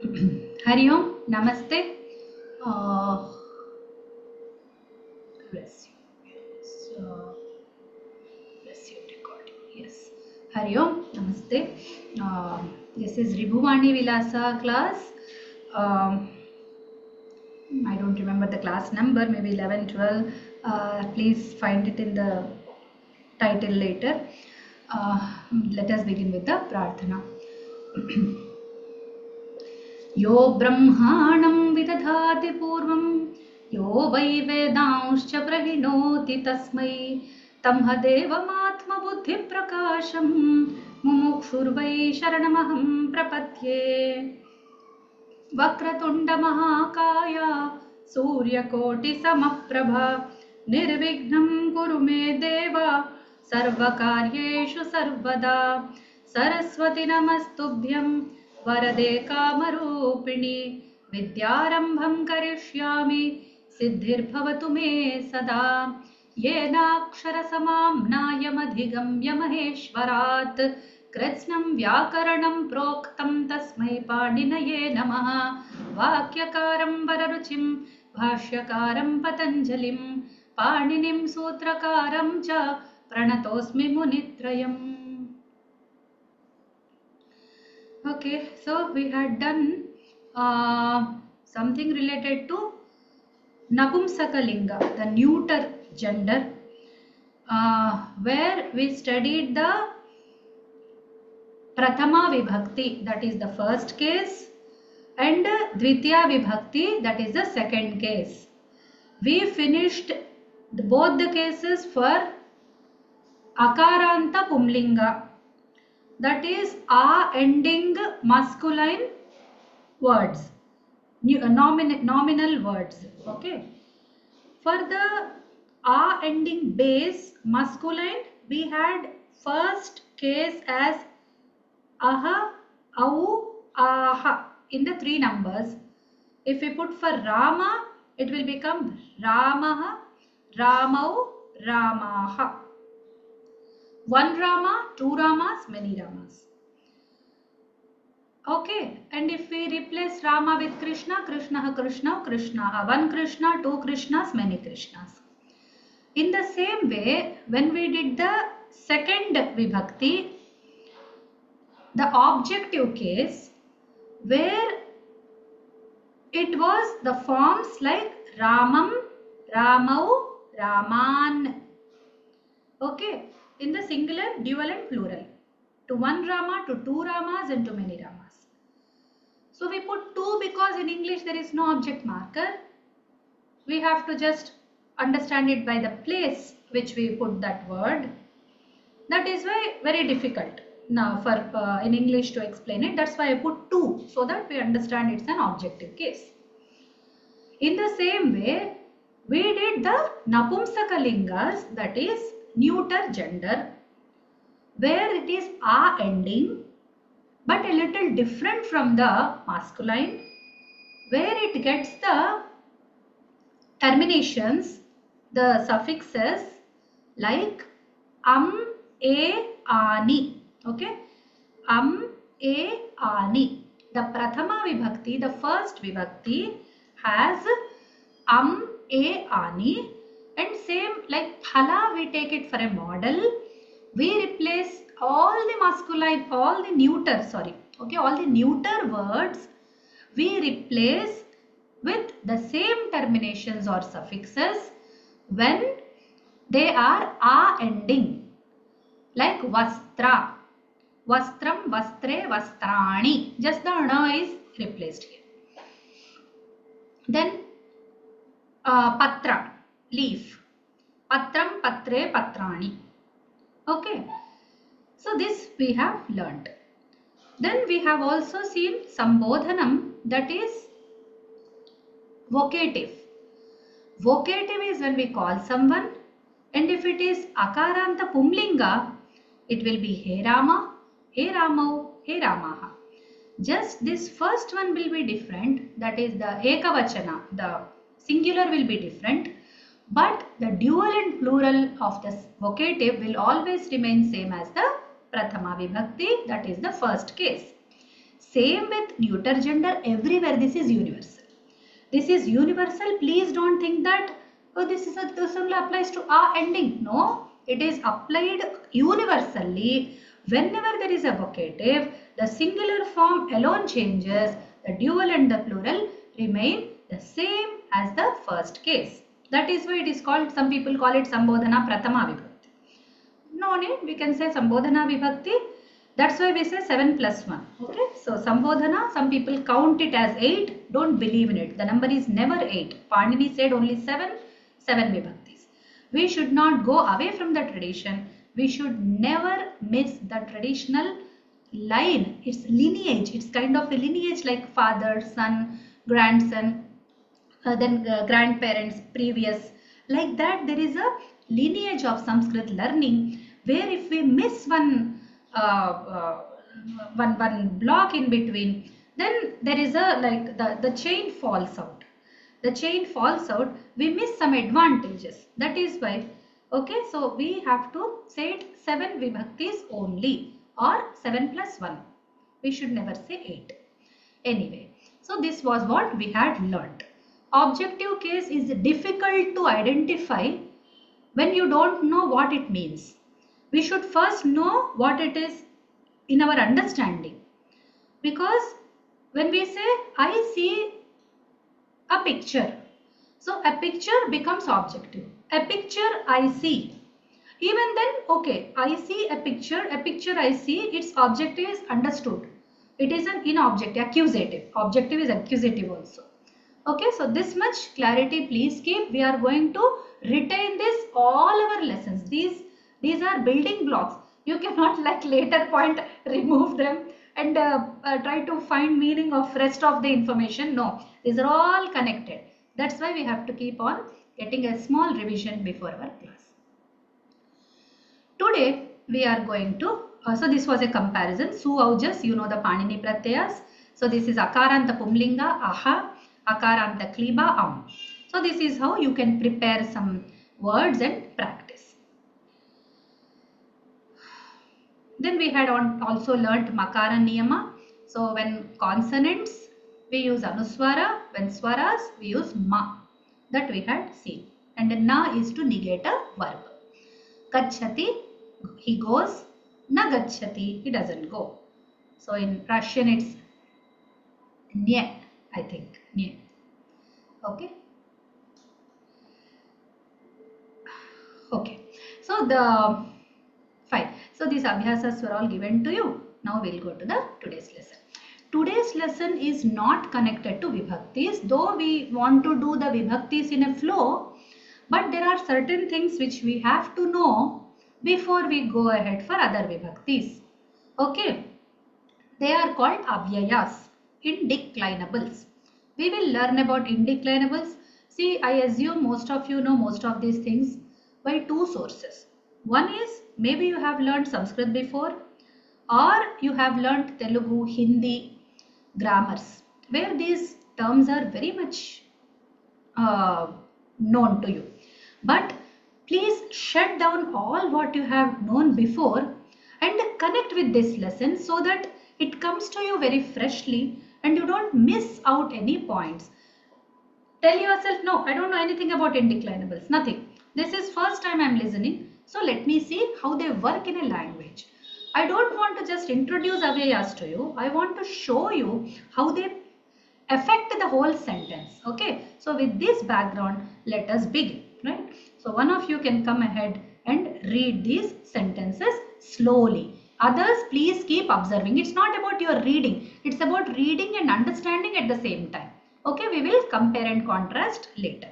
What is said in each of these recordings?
Hari Om, Namaste. Uh, bless you. Bless you, recording. Yes. Hari Om, Namaste. This is RibhuvaniVilasa class. Um, I don't remember the class number, maybe 11, 12. Please find it in the title later. Let us begin with the Prarthana. यो ब्रह्माणं विदधाति पूर्वं यो वै वेदांश्च प्रहिणोति तस्मै तमहदेवमात्मबुद्धिप्रकाशं मुमुक्षुर्वै शरणमहं प्रपद्ये वक्रतुण्डमहाकाय सूर्यकोटिसमप्रभा निर्विघ्नं कुरु मे देव सर्वकार्येषु सर्वदा सरस्वती नमस्तुभ्यं वरदे कामरूपिणि विद्यारम्भं करिष्यामि सिद्धिर्भवतु मे सदा येनाक्षरसमाम्नायमधिगम्य महेश्वरात् कृत्स्नं व्याकरणं प्रोक्तं तस्मै पाणिनये नमः वाक्यकारं वररुचिं भाष्यकारं पतञ्जलिं पाणिनिं सूत्रकारं च प्रणतोऽस्मि मुनित्रयम्. Okay, so we had done something related to Napumsakalinga, the neuter gender, where we studied the Prathama Vibhakti, that is the first case, and Dvitiya Vibhakti, that is the second case. We finished both the cases for Akaranta Pumlinga, that is a ending masculine words, nominal words. Okay. For the a ending base masculine, we had first case as aha, au, aha in the three numbers. If we put for Rama, it will become Ramaha, Ramau, Ramaha. One Rama, two Ramas, many Ramas. Okay, and if we replace Rama with Krishna, Krishna, Krishna, Krishna, one Krishna, two Krishnas, many Krishnas. In the same way, when we did the second Vibhakti, the objective case, where it was the forms like Ramam, Ramau, Raman. Okay. In the singular, dual and plural. To one Rama, to two Ramas and to many Ramas. So we put two because in English there is no object marker. We have to just understand it by the place which we put that word. That is why very difficult now for in English to explain it. That's why I put two so that we understand it's an objective case. In the same way, we did the Napumsakalingas, that is neuter gender, where it is a ending but a little different from the masculine, where it gets the terminations, the suffixes like a, ani. Okay, a, ani. The Prathama Vibhakti, the first Vibhakti, has a, ani. And same like phala, we take it for a model. We replace all the masculine, all the neuter words, we replace with the same terminations or suffixes when they are a ending. Like vastra, vastram, vastre, vastrani. Just the ana is replaced here. Then patra, leaf. Patram, patre, patrani. Okay. So this we have learnt. Then we have also seen Sambodhanam, that is vocative. Vocative is when we call someone, and if it is Akaranta Pumlinga, it will be He Rama, He Ramau, He Ramaha. Just this first one will be different, that is the Ekavachana, the singular will be different, but the dual and plural of the vocative will always remain same as the Prathama Vibhakti, that is the first case. Same with neuter gender, everywhere this is universal. This is universal. Please don't think that this only applies to a ending. No, it is applied universally. Whenever there is a vocative, the singular form alone changes. The dual and the plural remain the same as the first case. That is why it is called, some people call it Sambodhana Pratama Vibhakti. No need, we can say Sambodhana Vibhakti. That's why we say 7 plus 1. Okay, so Sambodhana, some people count it as 8. Don't believe in it. The number is never 8. Panini said only 7 Vibhaktis. We should not go away from the tradition. We should never miss the traditional line. It's lineage. It's kind of a lineage like father, son, grandson, then grandparents, previous. Like that, there is a lineage of Sanskrit learning where if we miss one block in between, then there is a the chain falls out. The chain falls out, we miss some advantages. That is why, okay, so we have to say it 7 vibhaktis only, or 7 plus 1. We should never say 8. Anyway, so this was what we had learnt. Objective case is difficult to identify when you don't know what it means. We should first know what it is in our understanding. Because when we say, I see a picture, so a picture becomes objective. A picture I see. Even then, okay, I see a picture I see, its objective is understood. It is an inobjective, accusative. Objective is accusative also. Okay, so this much clarity please keep. We are going to retain this all our lessons. These are building blocks. You cannot like later point remove them and try to find meaning of rest of the information. No, these are all connected. That's why we have to keep on getting a small revision before our class. Today we are going to, so this was a comparison. Su aujas, you know the Panini pratyayas. So this is akaranta pumlinga, aha, akaranta kliba, am. So this is how you can prepare some words and practice. Then we had also learnt makara niyama. So when consonants we use anuswara, when swaras we use ma. That we had seen. And na is to negate a verb. Gacchati, he goes. Na gacchati, he doesn't go. So in Russian it's nye, I think. Nye. Okay. Okay. So the fine. So these abhyasas were all given to you. Now we'll go to the today's lesson. Today's lesson is not connected to vibhaktis, though we want to do the vibhaktis in a flow, but there are certain things which we have to know before we go ahead for other vibhaktis. Okay. They are called avyayas, indeclinables. We will learn about indeclinables. See, I assume most of you know most of these things by two sources. One is maybe you have learned Sanskrit before, or you have learned Telugu, Hindi grammars, where these terms are very much known to you. But please shut down all what you have known before and connect with this lesson so that it comes to you very freshly and you don't miss out any points. Tell yourself, no, I don't know anything about indeclinables, nothing. This is first time I am listening. So let me see how they work in a language. I don't want to just introduce avyayas to you. I want to show you how they affect the whole sentence. Okay. So with this background, let us begin. Right. So one of you can come ahead and read these sentences slowly. Others, please keep observing. It's not about your reading. It's about reading and understanding at the same time. Okay. We will compare and contrast later.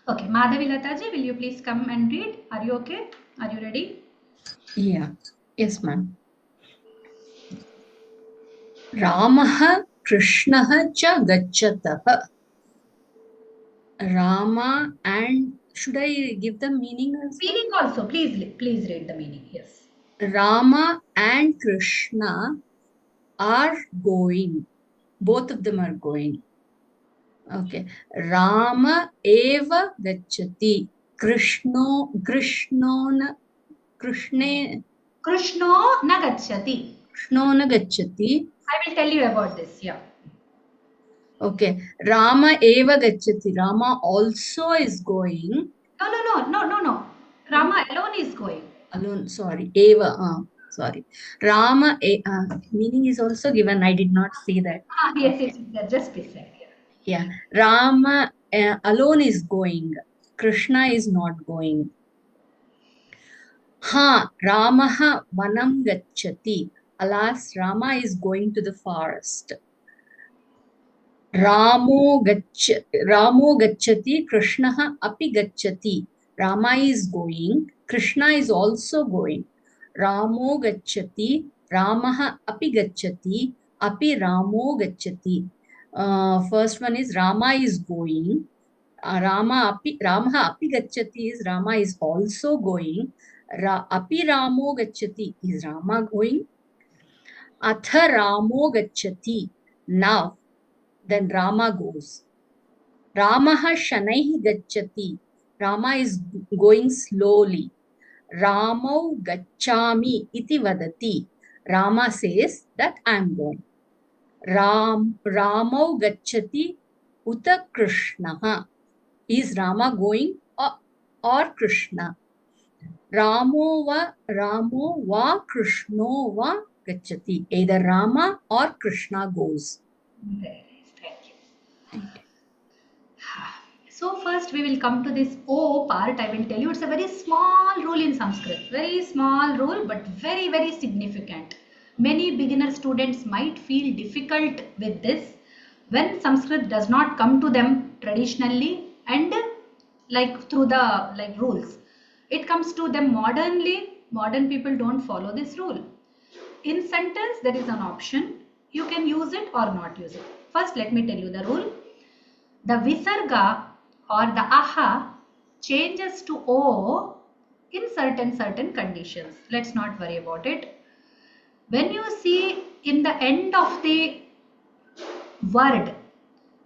Okay. Madhavi Lataji, will you please come and read? Are you okay? Are you ready? Yeah. Yes, ma'am. Ramah Krishnah cha gachatah. Rama and, should I give the meaning as well? Meaning also, please read the meaning. Yes. Rama and Krishna are going. Both of them are going. Okay. Rama eva gacchati. Krishno na gacchati. Krishno na gacchati. I will tell you about this. Yeah. Okay. Rama eva gacchati. Rama also is going. No. Hmm? Rama alone is going. Alone, sorry. Eva. Sorry. Rama, meaning is also given. I did not see that. Yes, Okay. it's just beside. Yeah. Yeah. Rama alone is going. Krishna is not going. Ha, Ramaha vanam gacchati. Alas, Rama is going to the forest. Ramo gacchati, Krishnaha api gacchati. Rama is going, Krishna is also going. Ramo gacchati, Ramaha api gacchati, api Ramo gacchati. First one is Rama is going. Ramaha api gacchati is Rama is also going. Api Ramo gacchati is Rama going. Atha Ramo gacchati. Now, then Rama goes. Ramaha Shanaihi Gacchati. Rama is going slowly. Ramau Gacchami iti vadati. Rama says that I am going. Ramau Gacchati uta Krishnaha. Is Rama going or Krishna? Ramo va Krishno va Gacchati. Either Rama or Krishna goes. Very nice. Thank you. Thank you. So first we will come to this O part. I will tell you it's a very small rule in Sanskrit. Very small rule but very significant. Many beginner students might feel difficult with this when Sanskrit does not come to them traditionally and like through the like rules. It comes to them modernly. Modern people don't follow this rule. In sentence there is an option. You can use it or not use it. First let me tell you the rule. The visarga or the aha changes to o in certain conditions. Let's not worry about it. When you see in the end of the word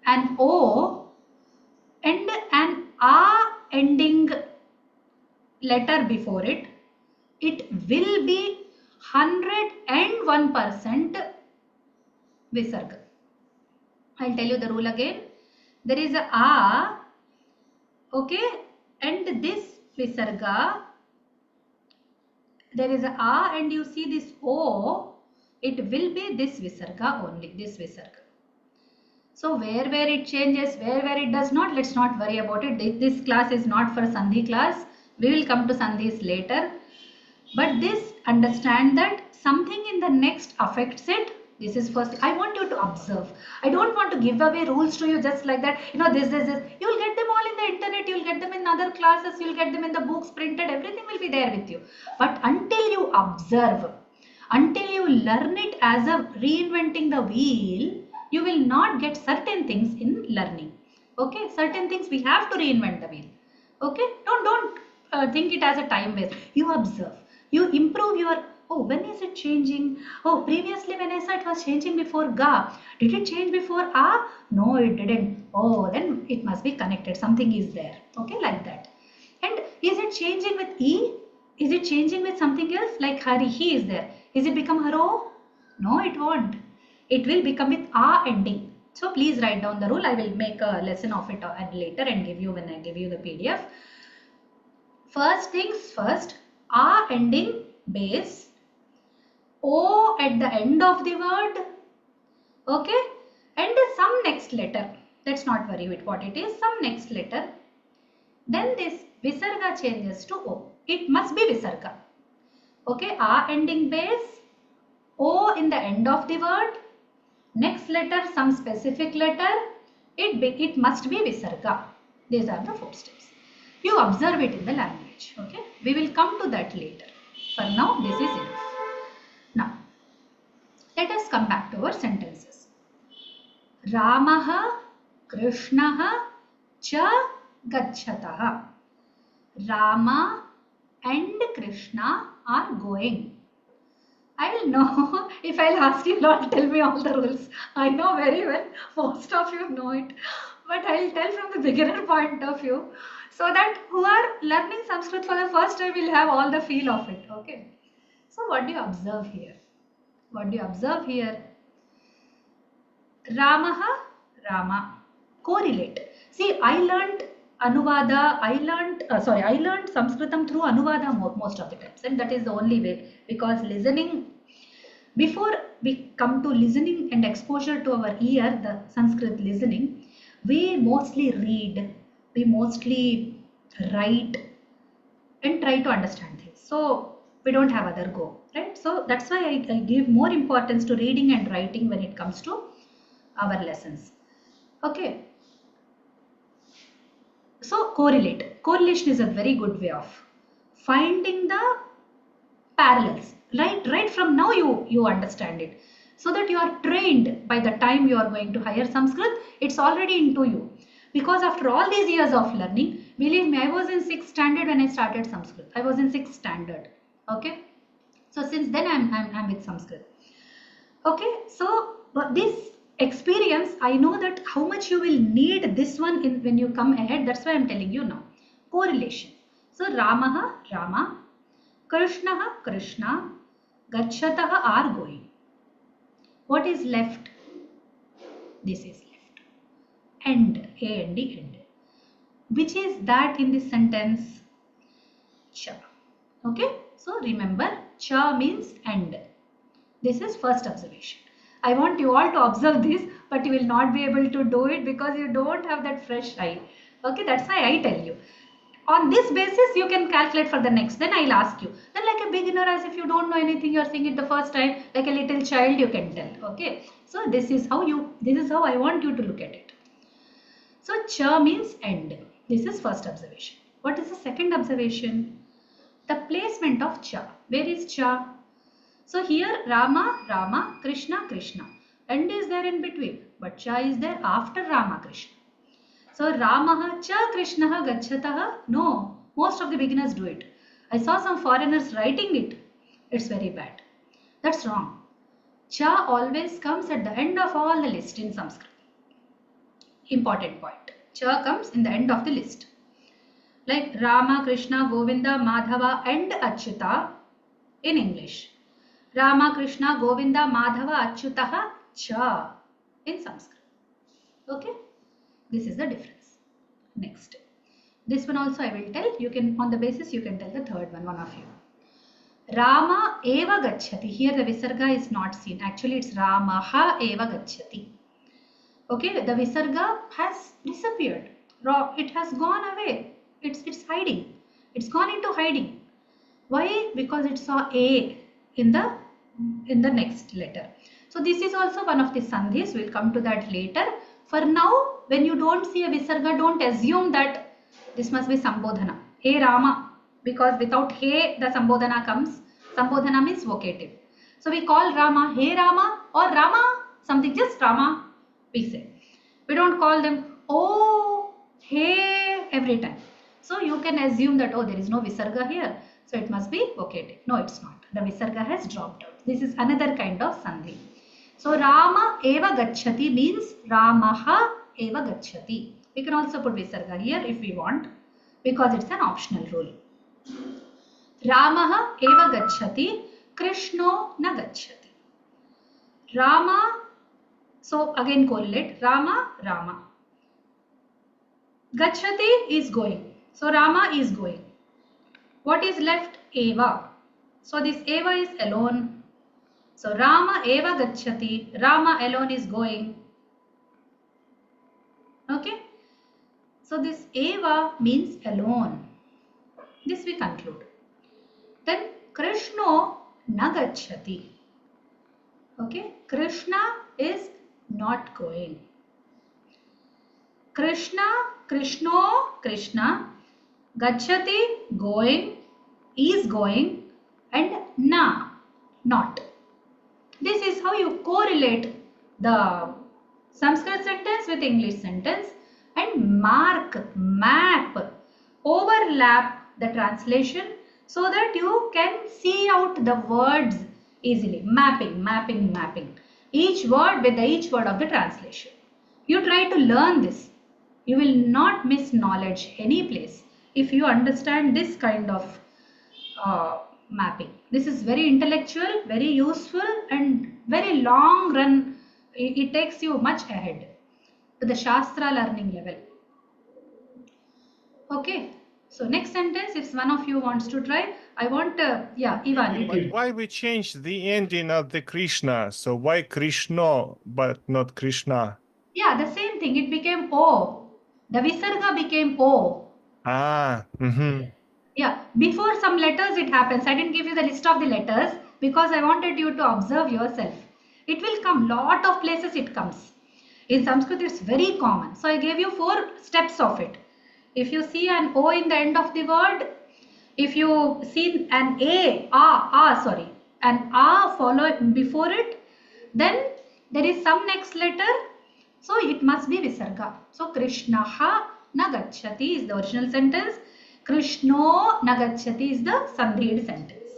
an o and an a ending letter before it, it will be 101% visarga. I'll tell you the rule again. There is a okay, and this visarga, there is a and you see this o, it will be this visarga only, this visarga. So where it changes, where it does not, let's not worry about it. This class is not for Sandhi class. We will come to Sandhis later. But this, understand that something in the next affects it. This is first. I want you to observe. I don't want to give away rules to you just like that. You know, this. You will get them all in the internet. You will get them in other classes. You will get them in the books printed. Everything will be there with you. But until you observe, until you learn it as a reinventing the wheel, you will not get certain things in learning. Okay, certain things we have to reinvent the wheel. Okay, don't think it as a time waste. You observe, you improve your, oh, when is it changing? Oh, previously when I saw it was changing before ga, did it change before a? No, it didn't. Oh, then it must be connected, something is there. Okay, like that. And is it changing with e? Is it changing with something else? Like hari, he is there, is it become haro? No, it won't. It will become with a ending. So please write down the rule. I will make a lesson of it later and give you when I give you the PDF. First things first, a ending base, o at the end of the word, okay, and some next letter. Let's not worry with what it is, some next letter. Then this visarga changes to o. It must be visarga. Okay, a ending base, o in the end of the word, next letter some specific letter, it must be visarga. These are the 4 steps. You observe it in the language. Okay, we will come to that later. For now, this is enough. Now, let us come back to our sentences. Ramaha, Krishnaha, cha gacchataha. Rama and Krishna are going. I will know if I'll ask you not tell me all the rules. I know very well, most of you know it, but I'll tell from the beginner point of view so that who are learning Sanskrit for the first time will have all the feel of it. Okay. So what do you observe here? What do you observe here? Ramaha, Rama. Correlate. See, I learned Anuvada, I learned Samskrtam through Anuvada most of the times, and that is the only way, because listening, before we come to listening and exposure to our ear, the Sanskrit listening, we mostly read, we mostly write and try to understand things. So we don't have other go, right? So that's why I give more importance to reading and writing when it comes to our lessons. Okay. So correlate. Correlation is a very good way of finding the parallels. Right from now you understand it. So that you are trained by the time you are going to higher Sanskrit, it's already into you. Because after all these years of learning, believe me, I was in 6th standard when I started Sanskrit. I was in 6th standard. Okay. So since then I'm with Sanskrit. Okay, so but this experience, I know that how much you will need this one in when you come ahead. That's why I'm telling you now. Correlation. So Ramaha, Rama, Krishnaha, Krishna, Gachataha are going. What is left? This is left. End, A-N-D, end. Which is that in this sentence? Cha. Okay, so remember, cha means end. This is first observation. I want you all to observe this, but you will not be able to do it because you don't have that fresh eye. Okay, that's why I tell you. On this basis, you can calculate for the next. Then I'll ask you. Then like a beginner, as if you don't know anything, you're seeing it the first time, like a little child, you can tell. Okay, so this is how I want you to look at it. So cha means end. This is first observation. What is the second observation? The placement of cha. Where is cha? So here Rama, Rama, Krishna, Krishna. End is there in between, but cha is there after Rama, Krishna. So Ramaha cha Krishnaha gacchataha. No, most of the beginners do it. I saw some foreigners writing it. It's very bad. That's wrong. Cha always comes at the end of all the list in Sanskrit. Important point. Cha comes in the end of the list. Like Rama, Krishna, Govinda, Madhava and Achyuta in English. Rama, Krishna, Govinda, Madhava, Achyutaha, Cha in Sanskrit. Okay? This is the difference. Next. This one also I will tell. You can, on the basis, you can tell the third one of you. Rama eva gacchati. Here the Visarga is not seen. Actually, it's Ramaha eva gacchati. Okay? The Visarga has disappeared. It has gone away. It's hiding. It's gone into hiding. Why? Because it saw A in the next letter. So this is also one of the sandhis. We'll come to that later. For now, when you don't see a Visarga, don't assume that this must be Sambodhana. Hey Rama. Because without Hey, the Sambodhana comes. Sambodhana means vocative. So we call Rama Hey Rama or Rama, something just Rama, we say. We don't call them Oh, Hey every time. So you can assume that, oh, there is no Visarga here. So it must be vocative. No, it's not. The Visarga has dropped out. This is another kind of sandhi. So Rama eva gacchati means Ramaha eva gacchati. We can also put Visarga here if we want, because it's an optional rule. Ramaha eva gacchati, Krishno na gacchati. Rama, so again correlate, Rama, Rama. Gacchati is going. So Rama is going. What is left? Eva. So this Eva is alone. So Rama eva gacchati. Rama alone is going. Okay. So this Eva means alone. This we conclude. Then Krishno na gacchati. Okay. Krishna is not going. Krishna, Krishno, Krishna. Gacchati, going, is going, and na, not. This is how you correlate the Sanskrit sentence with English sentence and mark, map, overlap the translation so that you can see out the words easily. Mapping, mapping, mapping. Each word with each word of the translation. You try to learn this. You will not miss knowledge any place if you understand this kind of mapping. This is very intellectual, very useful, and very long run It takes you much ahead to the Shastra learning level. Okay. So next sentence, if one of you wants to try, I want, yeah, Ivan. But why we changed the ending of the Krishna? So why Krishna but not Krishna? Yeah, the same thing. It became O. The Visarga became O. Ah, Yeah, before some letters it happens. I didn't give you the list of the letters because I wanted you to observe yourself. It will come, lot of places it comes. In Sanskrit it's very common. So I gave you 4 steps of it. If you see an O in the end of the word, if you see an an A follow before it, then there is some next letter. So it must be Visarga. So Krishnaha Nagachati is the original sentence. Krishno Nagachati is the Sandhid sentence.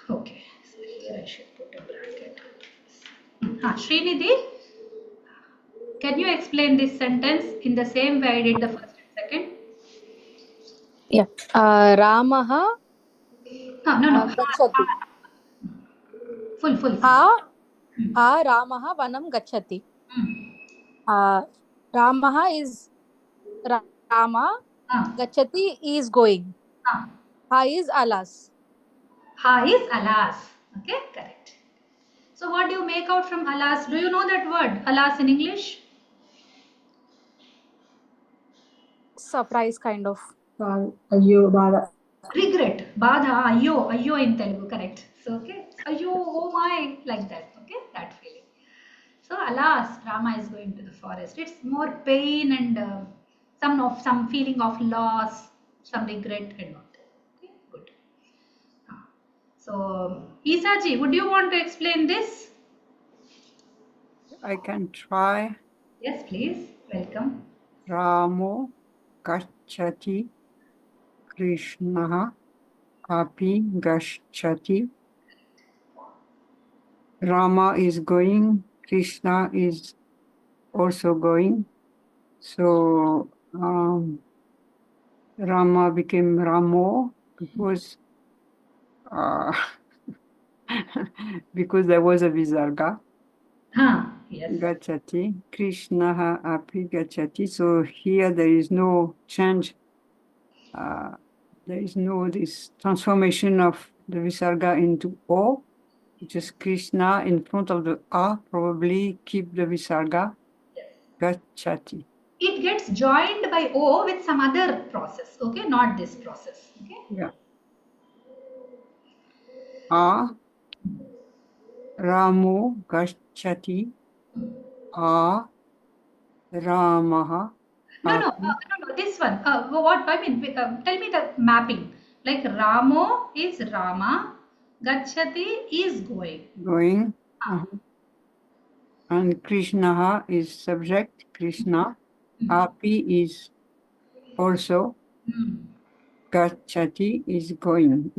Okay, so here I should put a bracket. Srinidhi, can you explain this sentence in the same way I did the first and second? Yeah. Ramaha No. gachati. Full. Ramaha vanam gachati. Ramaha is Rama. Gachati is going. Ha is alas. Ha is alas. Okay, correct. So what do you make out from alas? Do you know that word, alas, in English? Surprise kind of. Regret. Badha, ayyo in Telugu, correct. So, okay. Ayyo, oh my, like that. Okay, that feeling. So, alas, Rama is going to the forest. It's more pain and some feeling of loss, some regret and all that. Okay, good. So, Isaji, would you want to explain this? I can try. Yes, please. Welcome. Ramo gachati Krishna api gachati. Rama is going, Krishna is also going. So Rama became Ramo because because there was a Visarga. Yes. Gachati, Krishna api gachati. So here there is no change. There is no this transformation of the Visarga into O. Just Krishna in front of the A, probably keep the Visarga. Gachati. It gets joined by O with some other process, okay? Not this process, okay? Yeah. A, Ramo Gachati. A, Ramaha. No, this one. What I mean, tell me the mapping. Like Ramo is Rama, Gachati is going. Going. And Krishna is subject, Krishna. Api is also. Gachati is going,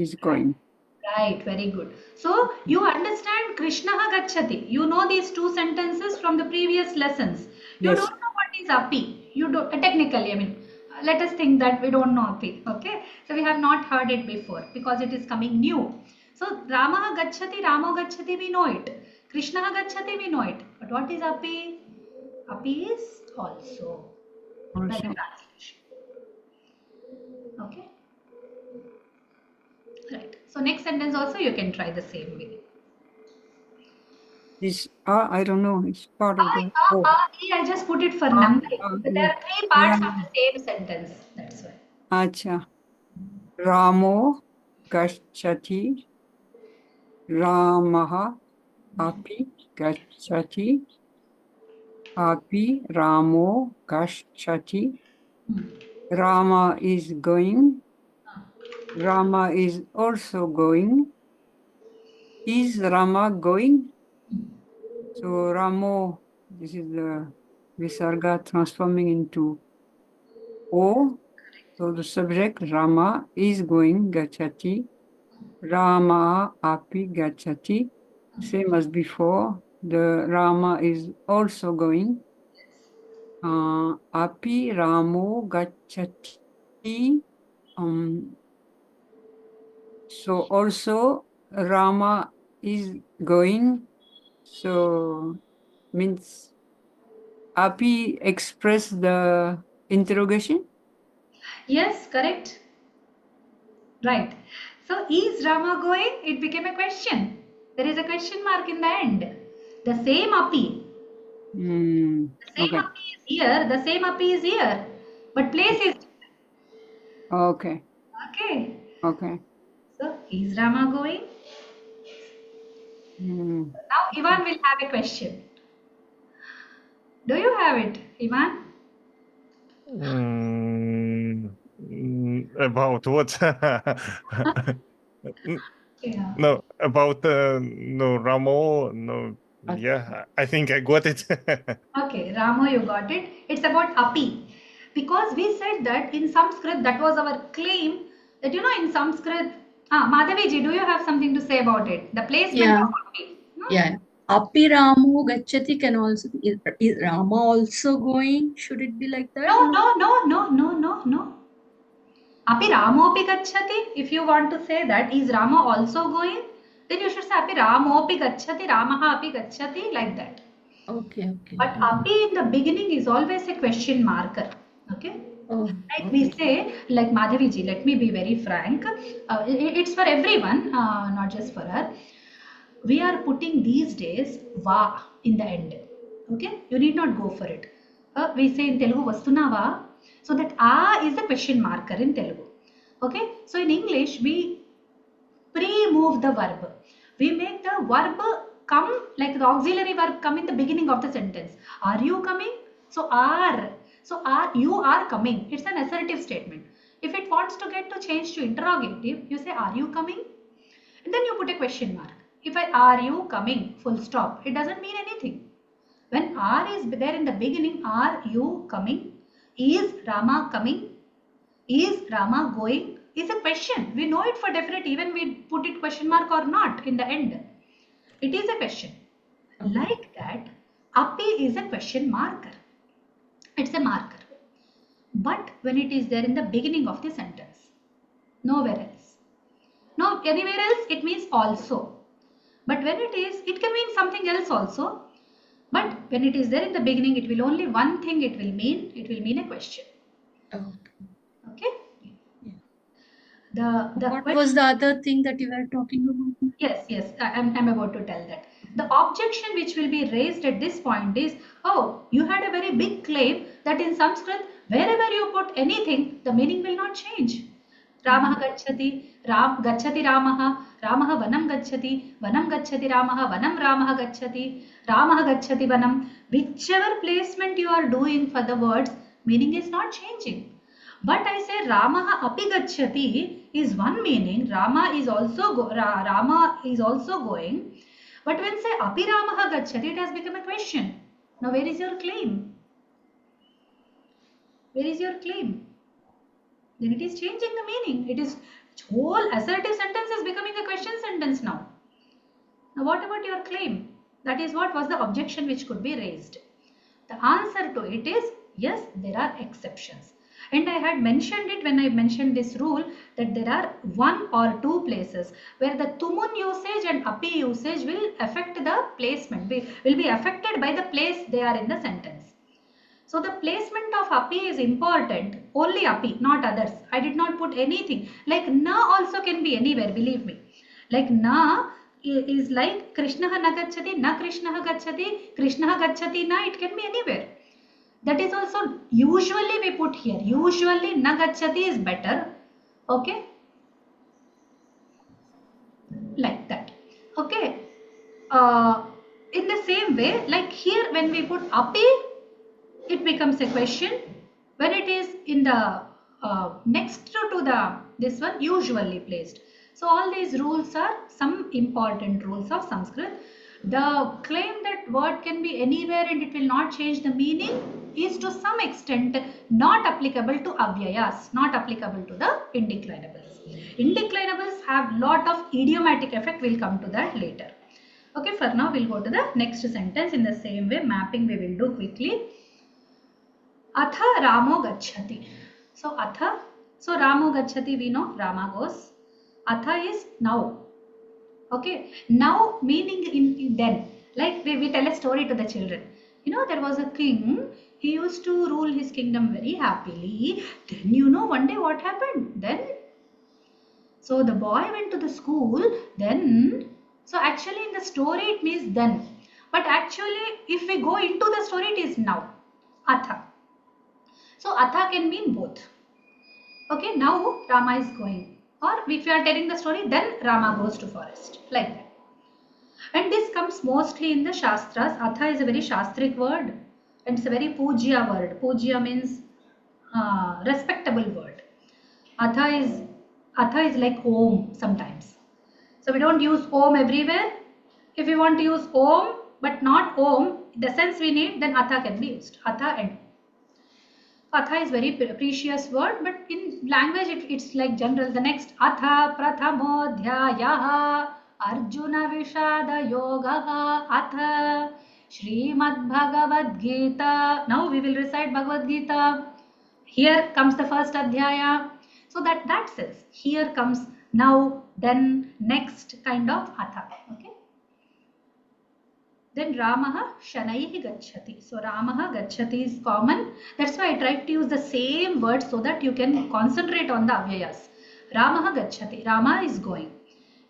Right, very good. So you understand Krishna Gachati. You know these 2 sentences from the previous lessons. You Yes. don't know what is api. You don't technically. I mean, let us think that we don't know api. Okay, so we have not heard it before because it is coming new. So Rama Gachati, we know it. Krishna Gachati, we know it. But what is api? Api is also. By the translation. Okay. Right. So next sentence also you can try the same way. This I don't know. It's part of the. I just put it for numbering. But there are 3 parts of the same sentence. That's why. Acha. Ramo gachati. Ramaha api gachati. Api Ramo gachati. Rama is going. Rama is also going. Is Rama going? So Ramo, this is the Visarga transforming into O. So the subject Rama is going, gachati. Rama api gachati. Same as before. The Rama is also going. Api Ramo gachati. So also Rama is going. So means Api express the interrogation. Yes, correct. Right. So is Rama going? It became a question. There is a question mark in the end. The same api. The same Okay. api is here. The same api is here. But place is different. Okay. Okay. Okay. So is Rama going? Mm. Now Ivan will have a question. Do you have it, Ivan? About what? Yeah. No, about no Ramo. No, yeah, I think I got it. Okay, Ramo, you got it. It's about api. Because we said that in Sanskrit, that was our claim that in Sanskrit, Madhaviji, do you have something to say about it? The placement Yeah, of api. No? yeah. Api Ramo Gacchati can also be. Is Rama also going? Should it be like that? No, no, no, no, no, no, no. Api Ramopi gacchati. If you want to say that, is Rama also going? Then you should say Api Ramopi gacchati, Ramaha api gacchati, like that. Okay, okay. But api in the beginning is always a question marker. Okay? Oh, Like okay. we say, like Madhaviji, let me be very frank. It's for everyone, not just for her. We are putting these days va in the end. Okay? You need not go for it. We say in Telugu vastunava. So that a is the question marker in Telugu. Okay? So in English, we pre-move the verb. We make the verb come, like the auxiliary verb come in the beginning of the sentence. Are you coming? So are. So are you are coming. It's an assertive statement. If it wants to get to change to interrogative, you say are you coming? And then you put a question mark. If I are you coming, full stop, it doesn't mean anything. When are is there in the beginning, are you coming? Is Rama coming? Is Rama going? Is a question. We know it for definite even we put it question mark or not in the end. It is a question. Okay. Like that, api is a question marker. It's a marker. But when it is there in the beginning of the sentence, nowhere else. No, anywhere else it means also. But when it can mean something else also. But when it is there in the beginning, it will only one thing it will mean a question. Okay. Okay? Yeah. The What question, was the other thing that you were talking about? yes, I'm about to tell that. The objection which will be raised at this point is, oh, you had a very big claim that in Sanskrit, wherever you put anything, the meaning will not change. Ramah gacchati, gacchati Ramah, Ramah vanam gacchati, vanam gacchati Ramah, vanam Ramah gacchati, Ramah gacchati vanam. Whichever placement you are doing for the words, meaning is not changing. But I say Ramaha api gacchati is one meaning. Rama is also going. But when say api Ramaha gacchati, it has become a question. Now where is your claim? Where is your claim? Then it is changing the meaning. It is whole assertive sentence is becoming a question sentence now. Now what about your claim? That is what was the objection which could be raised. The answer to it is yes, there are exceptions. And I had mentioned it when I mentioned this rule that there are one or two places where the tumun usage and api usage will affect the placement, will be affected by the place they are in the sentence. So the placement of api is important, only api, not others. I did not put anything. Like na also can be anywhere, believe me. Like na is like Krishnaha na gacchati, na Krishnaha gacchati, Krishnaha gacchati na, it can be anywhere. That is also usually we put here. Usually na gacchati is better. Okay. Like that. Okay. In the same way, like here when we put api, it becomes a question. When it is in the next to the this one, usually placed. So all these rules are some important rules of Sanskrit. The claim that word can be anywhere and it will not change the meaning is to some extent not applicable to avyayas, not applicable to the indeclinables. Indeclinables have lot of idiomatic effect. We'll come to that later. Okay, for now we'll go to the next sentence. In the same way, mapping we will do quickly. Atha Ramo gacchati. So Ramo gacchati, we know Rama goes. Atha is now. Okay, now meaning in then, like we tell a story to the children. You know, there was a king, he used to rule his kingdom very happily. Then, you know, one day what happened? Then, so the boy went to the school, then, so actually in the story it means then. But actually, if we go into the story, it is now. Atha. So, Atha can mean both. Okay, now Rama is going. Or if you are telling the story, then Rama goes to forest. Like that. And this comes mostly in the Shastras. Atha is a very Shastric word. And it's a very Pujya word. Pujya means respectable word. Atha is like Om sometimes. So we don't use Om everywhere. If we want to use Om but not Om, the sense we need, then Atha can be used. Atha and Atha is very precious word, but in language it's like general. The next Atha Prathamodhyayaha Arjuna Vishada Yogaha Atha Srimad Bhagavad Gita. Now we will recite Bhagavad Gita. Here comes the first Adhyaya. So that says here comes now, then, next kind of Atha. Okay. Then Ramaha Shanaihi Gacchati. So Ramaha Gacchati is common. That's why I tried to use the same word so that you can concentrate on the avyayas. Ramaha Gacchati. Rama is going.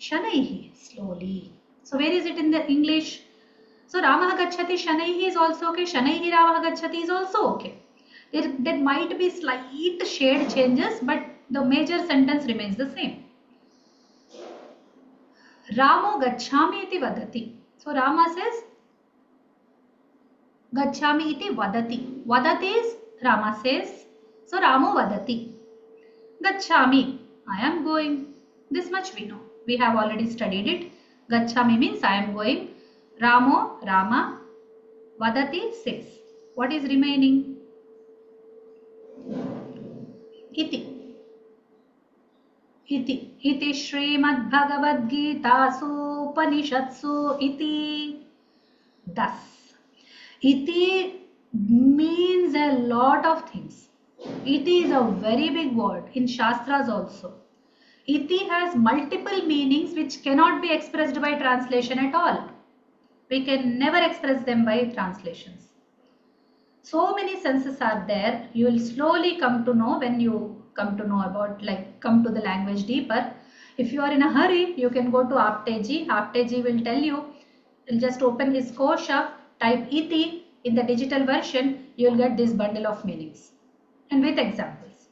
Shanaihi, slowly. So where is it in the English? So Ramaha Gacchati Shanaihi is also okay. Shanaihi Ramaha Gacchati is also okay. There might be slight shade changes, but the major sentence remains the same. Ramo Gacchami iti vadati. So Rama says Gacchami iti vadati. Vadati is Rama says. So Ramo vadati. Gacchami, I am going. This much we know. We have already studied it. Gacchami means I am going. Ramo, Rama. Vadati says. What is remaining? Iti. Iti Srimad Bhagavad Gitasu Upanishatsu iti. Thus. Iti means a lot of things. Iti is a very big word in Shastras also. Iti has multiple meanings which cannot be expressed by translation at all. We can never express them by translations. So many senses are there. You will slowly come to know when you come to know about, like, come to the language deeper. If you are in a hurry, you can go to Apteji. Apteji will tell you. You'll just open his kosha, type iti. In the digital version, you will get this bundle of meanings and with examples.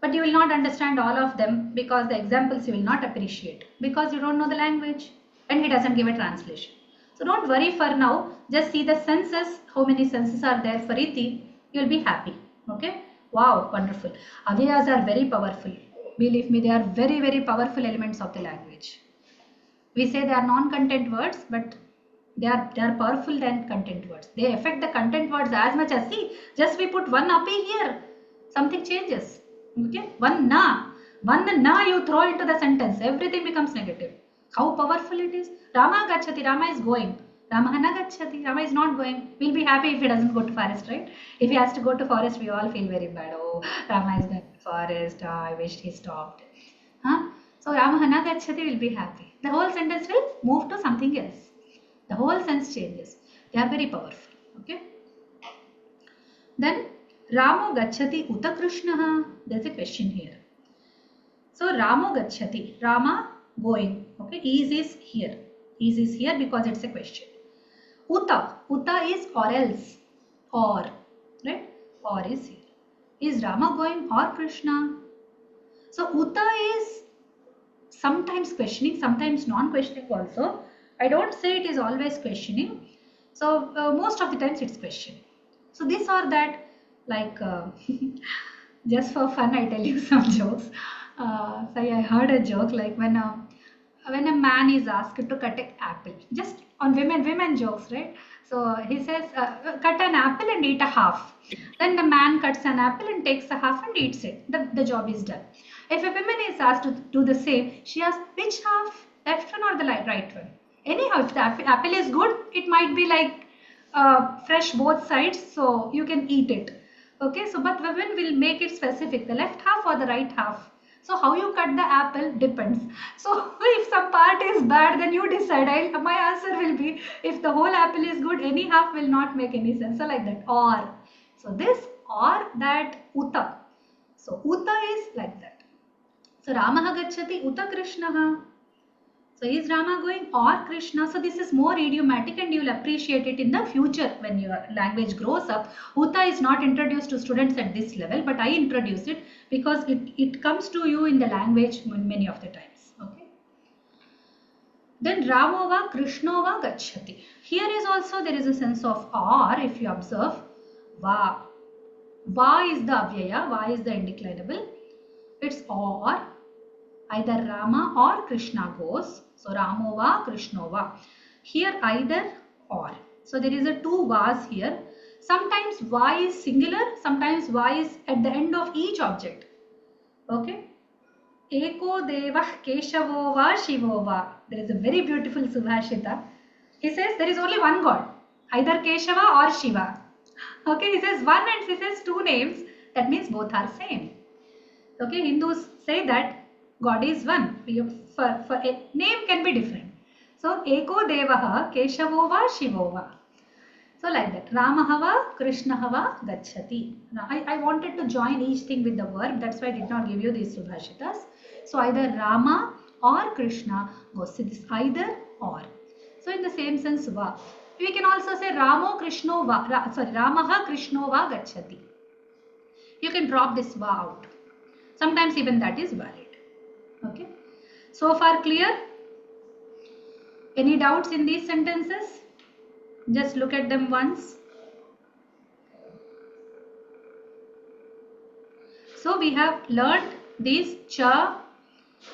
But you will not understand all of them because the examples you will not appreciate because you don't know the language and he doesn't give a translation. So don't worry for now. Just see the senses, how many senses are there for iti. You'll be happy. Okay. Wow, wonderful. Avyayas are very powerful. Believe me, they are very, very powerful elements of the language. We say they are non-content words, but they are powerful than content words. They affect the content words as much as, see, just we put one api here, something changes. Okay, one na you throw into the sentence, everything becomes negative. How powerful it is. Rama gacchati, Rama is going. Rama na gacchati, Rama is not going. We'll be happy if he doesn't go to forest, right? If he has to go to forest, we all feel very bad. Oh, Rama is going to forest. Oh, I wished he stopped. Huh? So Rama na gacchati will be happy. The whole sentence will move to something else. The whole sense changes. They are very powerful. Okay. Then Ramo gacchati uta Krishnaha. There's a question here. So Ramo gacchati. Rama going. Okay. Is here. Is here because it's a question. Uta. Uta is or else. Or. Right. Or is here. Is Rama going or Krishna? So Uta is sometimes questioning, sometimes non-questioning also. I don't say it is always questioning. So most of the times it's questioning. So this or that, like just for fun, I tell you some jokes. So I heard a joke like when a man is asked to cut an apple, just on women jokes, right? So he says, cut an apple and eat a half. Then the man cuts an apple and takes a half and eats it. The job is done. If a woman is asked to do the same, she asks, which half? Left one or the right one? Anyhow, if the apple is good, it might be like fresh both sides, so you can eat it. Okay, so but women will make it specific, the left half or the right half. So how you cut the apple depends. So if some part is bad, then you decide. My answer will be, if the whole apple is good, any half will not make any sense. So like that, or. So this or that uta. So uta is like that. So Ramaha gacchati uta Krishnaha. So is Rama going or Krishna? So this is more idiomatic and you will appreciate it in the future when your language grows up. Uta is not introduced to students at this level, but I introduce it because it comes to you in the language many of the times. Okay. Then Ramova Krishnova gacchati. Here is also there is a sense of or if you observe. Va. Va is the avyaya, va is the indeclinable. It's or. Either Rama or Krishna goes. So Ramova, Krishnova. Here either or. So there is a two vas here. Sometimes va is singular, sometimes va is at the end of each object. Okay. Eko Devah Keshavova Shivova. There is a very beautiful Subhashita. He says there is only one God, either Keshava or Shiva. Okay, he says one and he says two names. That means both are same. Okay, Hindus say that God is one. For a name can be different. So Eko Devaha Keshavova Shivova. So like that. Ramahava Krishnahava Gacchati. Now I wanted to join each thing with the verb. That's why I did not give you these Subhashitas. So either Rama or Krishna goes. So this either or. So in the same sense, va. We can also say Ramo Krishnova. Ramaha Krishnova Gacchati. You can drop this va out. Sometimes even that is valid. Okay. So far clear? Any doubts in these sentences? Just look at them once. So we have learned these cha,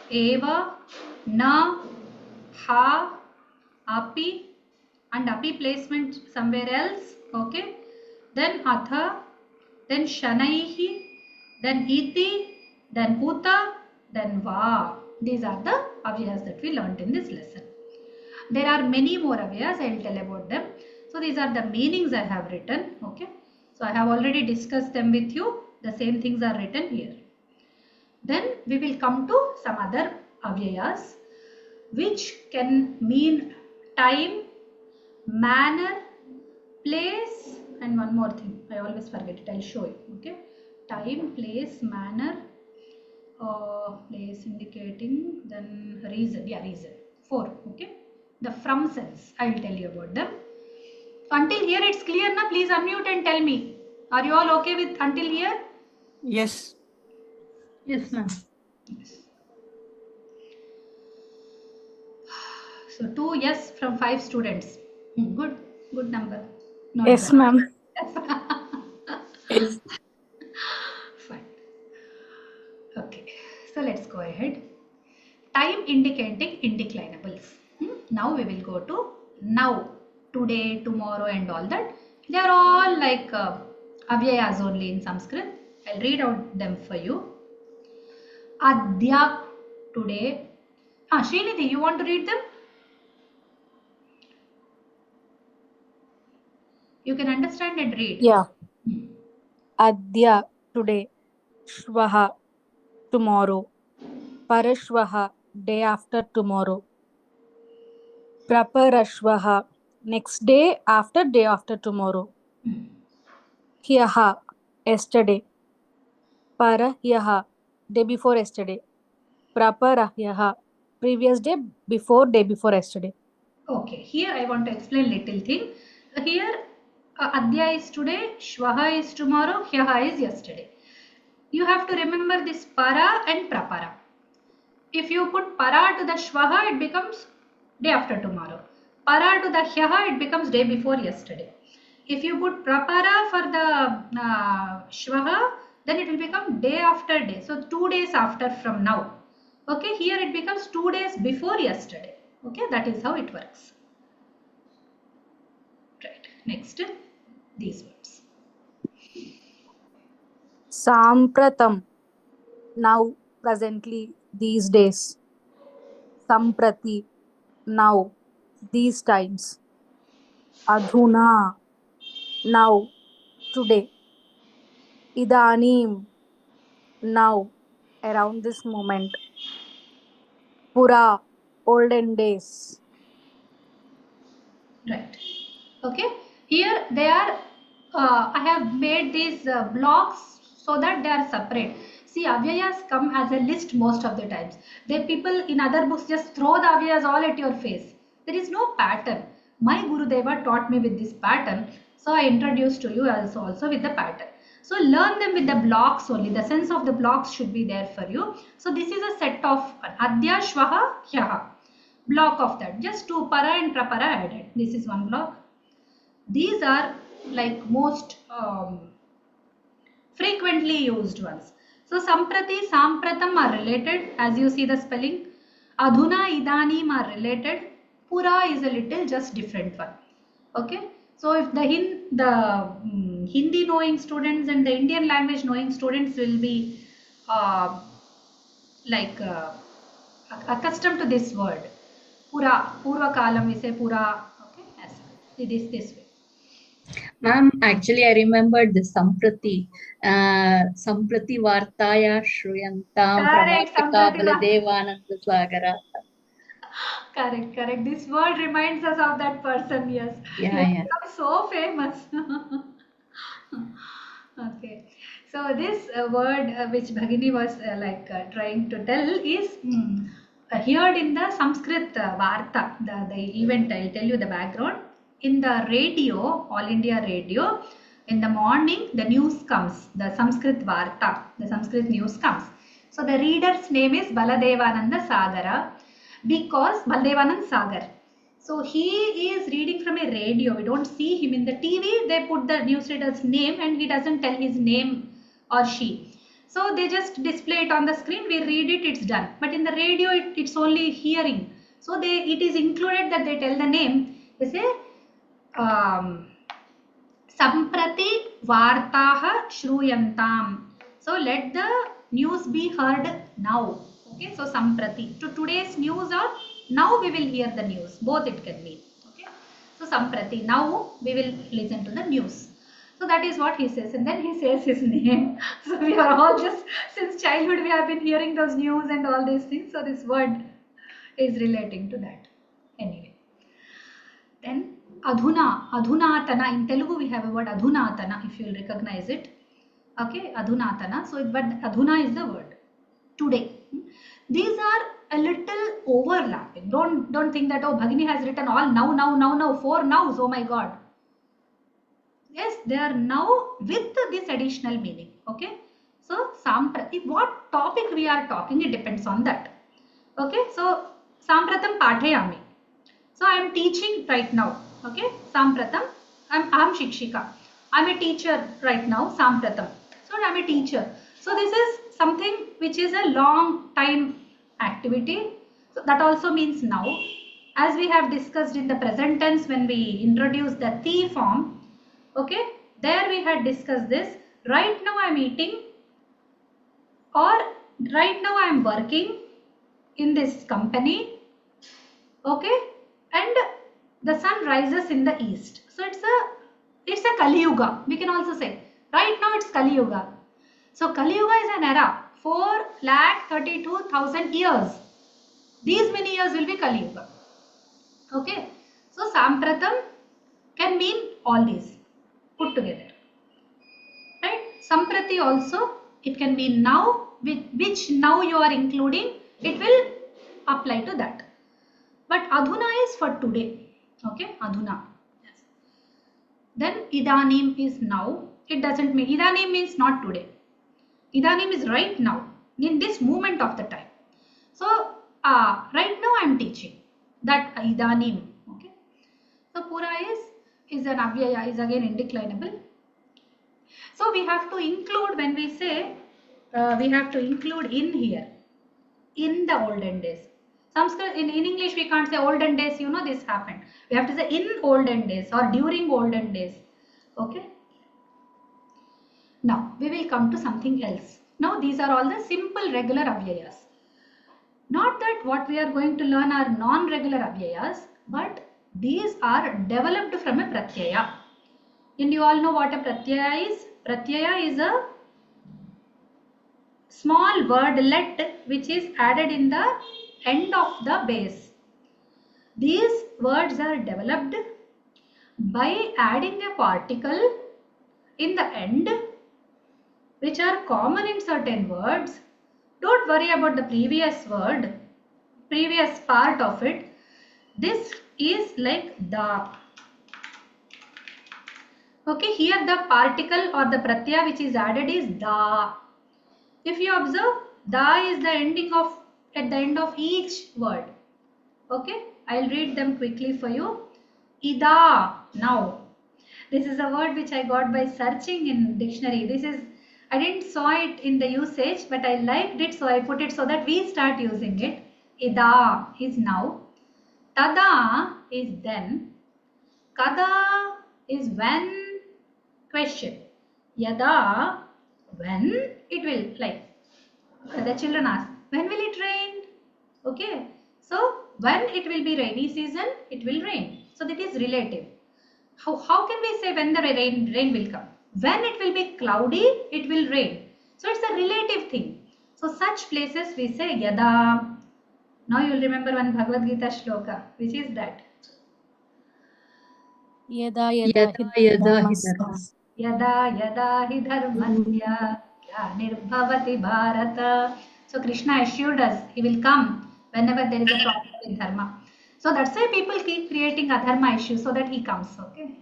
eva, na, ha, api, and api placement somewhere else. Okay. Then atha, then shanaihi, then iti, then uta, then va. These are the avyas that we learnt in this lesson. There are many more avyas. I will tell about them. So these are the meanings I have written. Okay. So I have already discussed them with you. The same things are written here. Then we will come to some other avyayas which can mean time, manner, place, and one more thing. I always forget it. I will show you. Okay. Time, place, manner, place indicating, then reason. Yeah, reason. 4. Okay. The from sense. I will tell you about them. Until here it's clear, na? Please unmute and tell me. Are you all okay with until here? Yes. Yes, ma'am. Yes. So 2 yes from 5 students. Good. Good number. Not Yes, bad. ma'am. Yes. Fine. Okay. So let's go ahead. Time indicating indeclinables. Now we will go to now, today, tomorrow and all that. They are all like avyayas only in Sanskrit. I'll read out them for you. Adya, today. Srinidhi, you want to read them? You can understand and read. Yeah. Adya, today. Shvaha, tomorrow. Parashvaha, day after tomorrow. Praparashvaha, next day after tomorrow. Hyaha, yesterday. Parahyaha, day before yesterday. Praparahyaha, previous day before yesterday. Okay, here I want to explain little thing. Here Adya is today, Shvaha is tomorrow, Hyaha is yesterday. You have to remember this para and prapara. If you put para to the Shvaha, it becomes day after tomorrow. Para to the Hyaha, it becomes day before yesterday. If you put prapara for the Shvaha, then it will become day after day. So 2 days after from now. Okay, here it becomes 2 days before yesterday. Okay, that is how it works. Right, next, these words. Samskrtam, now, presently, these days. Samprati, now, these times. Adhuna, now, today. Idanim, now, around this moment. Pura, olden days. Right. Okay. Here they are. I have made these blocks so that they are separate. See, avyayas come as a list most of the times. The people in other books just throw the avyayas all at your face. There is no pattern. My Gurudeva taught me with this pattern, so I introduced to you also with the pattern. So learn them with the blocks only. The sense of the blocks should be there for you. So this is a set of adya, shvaha, hyaha. Block of that. Just two para and prapara added. This is one block. These are like most frequently used ones. So samprati, sampratam are related as you see the spelling. Adhuna, idanim are related. Pura is a little just different one. Okay. So if the Hindi knowing students and the Indian language knowing students will be accustomed to this word. Pura, purva kalam we say pura. Okay. Yes. It is this way. Ma'am, actually, I remembered the Samprati. Samprati Vartaya Shruyantam Correct, Pravartika Samprati Baladevananda Sagara. Correct, correct. This word reminds us of that person, yes. Yeah, He has yeah. become so famous. Okay. So this word which Bhagini was trying to tell is heard in the Sanskrit Varta, the event. I'll tell you the background. In the radio, All India Radio, in the morning, the news comes, the Sanskrit Varta, the Sanskrit news comes. So the reader's name is Baladevananda Sagara because Baladevanand Sagar. So he is reading from a radio. We don't see him in the TV. They put the newsreader's name and he doesn't tell his name or she. So they just display it on the screen. We read it, it's done. But in the radio, it's only hearing. So it is included that they tell the name. They say, Samprati Vartaha Shruyantam. So let the news be heard now. Okay, so Samprati. To today's news or now we will hear the news. Both it can mean. Okay, so Samprati. Now we will listen to the news. So that is what he says. And then he says his name. So we are all just, since childhood we have been hearing those news and all these things. So this word is relating to that. Anyway. Then Adhuna, Adhunatana. In Telugu we have a word Adhunatana, if you will recognize it. Okay, Adhunatana. So, but Adhuna is the word. Today. These are a little overlapping. Don't think that, oh, Bhagini has written all now, 4 nows. Oh my God. Yes, they are now with this additional meaning. Okay. So, Samprati, what topic we are talking, it depends on that. Okay. So, Sampratam Pathayami. So, I am teaching right now. Okay. Sampratam. I am Shikshika. I am a teacher right now. Sampratam. So, I am a teacher. So, this is something which is a long time activity. So, that also means now. As we have discussed in the present tense when we introduced the the form. Okay, there we had discussed this. Right now I am eating or right now I am working in this company. Okay, and the sun rises in the east. So it's a Kali Yuga. We can also say right now it's Kali Yuga. So Kali Yuga is an era 4,32,000 years. These many years will be Kali Yuga. Okay, so Sampratam can mean all these put together, right? Samprati also, it can be now, which now you are including, it will apply to that. But Adhuna is for today, okay? Adhuna. Yes. Then Idanim is now. It doesn't mean, Idanim means not today. Idanim is right now, in this moment of the time. So, right now I am teaching that Idanim, okay? So, Pura is an avyaya, is again indeclinable. So we have to include, when we say, we have to include in here, in the olden days. Sanskrit, in English we can't say olden days, you know this happened. We have to say in olden days or during olden days. Okay. Now we will come to something else. Now these are all the simple regular avyayas. Not that what we are going to learn are non-regular avyayas, but these are developed from a pratyaya. And you all know what a pratyaya is. Pratyaya is a small wordlet which is added in the end of the base. These words are developed by adding a particle in the end, which are common in certain words. Don't worry about the previous word, previous part of it. This is like da. Okay, here the particle or the pratyaya which is added is da. If you observe, da is the ending of at the end of each word. Okay, I'll read them quickly for you. Ida, now. This is a word which I got by searching in dictionary. I didn't saw it in the usage, but I liked it, so I put it so that we start using it. Ida is now. Tada is then. Kada is when. Question. Yada, when it will, like the children ask, when will it rain? Okay. So when it will be rainy season, it will rain. So that is relative. How can we say when the rain will come? When it will be cloudy, it will rain. So it's a relative thing. So such places we say yada. Now you will remember one Bhagavad Gita shloka. Which is that? Yada Yada yada yada hi dharmasya. dharmas. Yada yada hi dharmasya glanirбhavati bharata. So Krishna assured us he will come whenever there is a problem with dharma. So that's why people keep creating adharma issues so that he comes. Okay.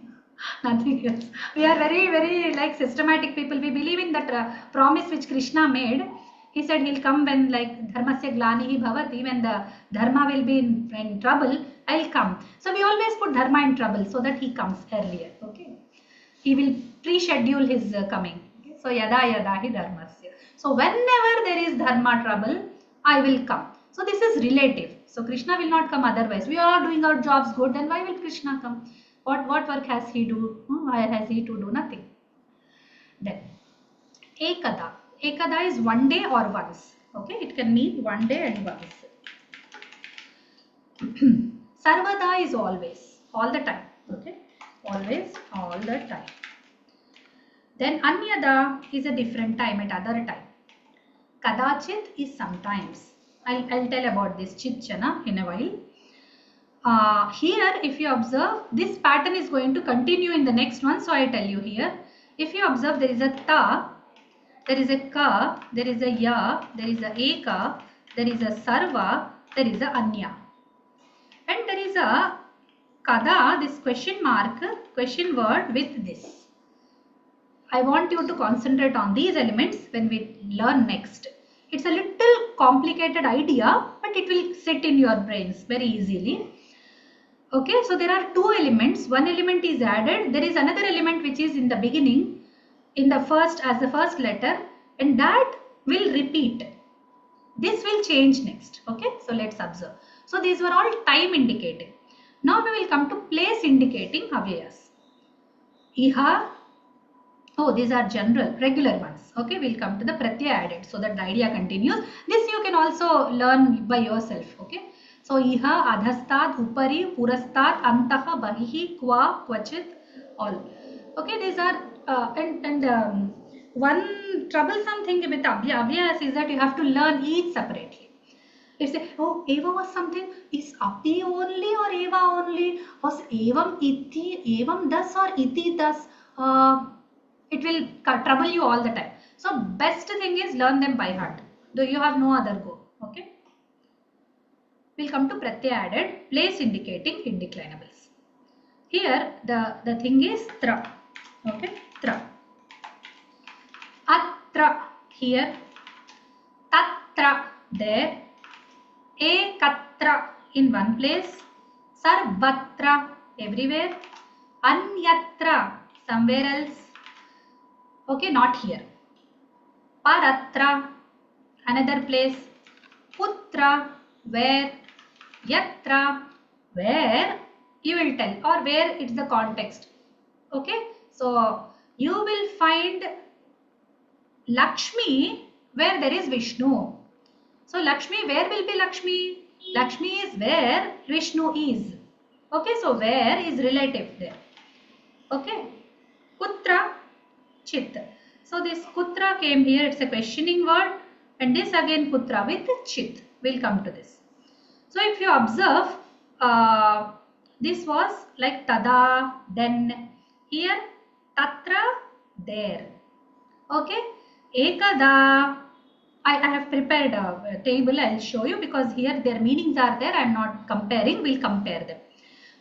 Nothing else. We are very, very like systematic people. We believe in that promise which Krishna made. He said he'll come when like dharmasya glanihi bhavati, when the dharma will be in trouble, I'll come. So we always put dharma in trouble so that he comes earlier. Okay. He will pre-schedule his coming. Okay? So yada yada hi dharmasya. So whenever there is dharma trouble, I will come. So this is relative. So Krishna will not come otherwise. We are doing our jobs good, then why will Krishna come? What work has he do? Why has he to do? Nothing. Then ekada. Ekada is one day or once. Okay, it can mean one day and once. Sarvada is always, all the time. Okay, always, all the time. Then anyada is a different time, at other time. Kadachit is sometimes. I'll tell about this chitchana in a while. Here, if you observe, this pattern is going to continue in the next one. So I tell you here. If you observe, there is a ta, there is a ka, there is a ya, there is a eka, there is a sarva, there is a anya. And there is a kada, this question mark, question word with this. I want you to concentrate on these elements when we learn next. It's a little complicated idea, but it will sit in your brains very easily. Okay, so there are two elements. One element is added. There is another element which is in the beginning, in the first, as the first letter, and that will repeat. This will change next. Okay, so let's observe. So these were all time indicating. Now we will come to place indicating avyayas. Iha. Oh, these are general, regular ones. Okay, we'll come to the pratyaya added so that the idea continues. This you can also learn by yourself. Okay. So, iha, adhastat, upari, purastat, antaha, bahihi, kwa, kvachit, all. Okay, these are, one troublesome thing with avyayas is that you have to learn each separately. If say, oh, eva was something, is api only or eva only? Was evam iti, evam das or iti das? It will trouble you all the time. So best thing is learn them by heart. Though you have no other go. Okay. We'll come to pratyaya added, place indicating indeclinables. Here the thing is tra. Okay. Tra. Atra here. Tatra there. Ekatra in one place. Sarvatra everywhere. Anyatra somewhere else. Okay, not here. Paratra, another place. Putra, where. Yatra, where you will tell, or where it's the context. Okay, so you will find Lakshmi where there is Vishnu. So Lakshmi, where will be Lakshmi? Lakshmi is where Vishnu is. Okay, so where is relative there. Okay, Putra, Chit. So this Putra came here, it's a questioning word, and this again Putra with Chit. We'll come to this. So if you observe, this was like tada, then. Here tatra, there. Okay. Ekada, I have prepared a table. I'll show you because here their meanings are there. I'm not comparing. We'll compare them.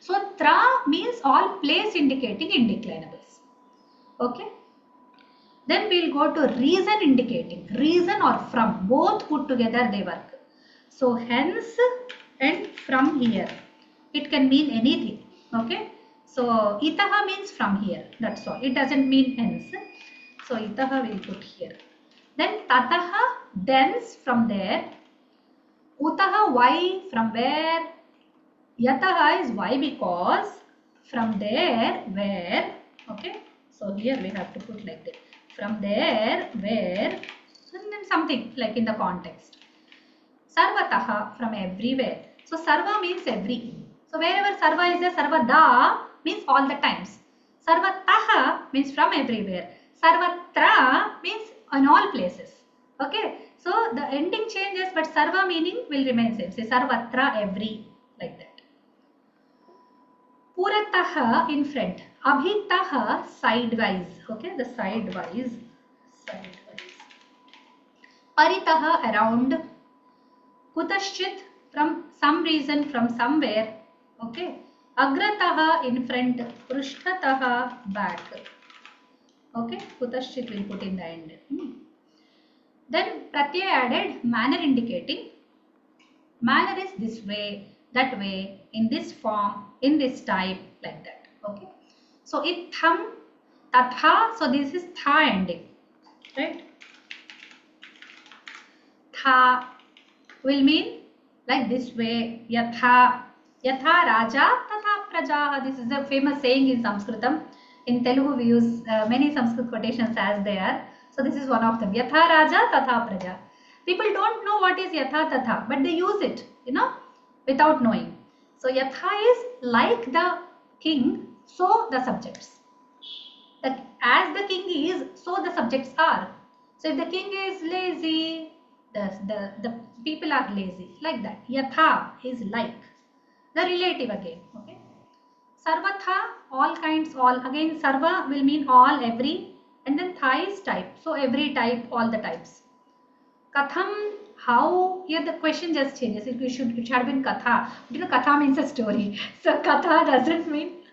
So tra means all place indicating indeclinables. Okay. Then we'll go to reason indicating. Reason or from. Both put together they work. So hence and from here. It can mean anything. Okay. So itaha means from here. That's all. It doesn't mean hence. So itaha we'll put here. Then tataha, thence, from there. Utaha, why, from where. Yataha is why, because. From there, where. Okay. So here we have to put like this. From there, where. And then something like in the context. Sarvataha, from everywhere. So sarva means every. So wherever sarva is there, sarvada means all the times. Sarvataha means from everywhere. Sarvatra means in all places. Okay. So the ending changes, but sarva meaning will remain same. Say sarvatra, every, like that. Purataha, in front. Abhitaha, sidewise. Okay, the sidewise. Sidewise. Paritaha, around. Kutaschit, from some reason, from somewhere. Okay. Agrataha, in front. Prushtataha, back. Okay. Kutaschit will put in the end. Then pratyaya added, manner indicating. Manner is this way, that way, in this form, in this type, like that. Okay. So itham, tatha. So this is tha ending. Right. Tha will mean like this way. Yatha. Yatha raja, tatha prajaha. This is a famous saying in Samskrtam. In Telugu we use many Sanskrit quotations as they are. So this is one of them. Yatha raja, tatha praja. People don't know what is yatha tatha, but they use it, without knowing. So yatha is like the king, so the subjects. As the king is, so the subjects are. So if the king is lazy, the people are lazy, like that. Yatha is like. The relative again. Okay. Sarvatha, all kinds, all. Again, sarva will mean all, every. And then tha is type. So every type, all the types. Katham, how. Here the question just changes. It should have been katha. Katha means a story. So katha doesn't mean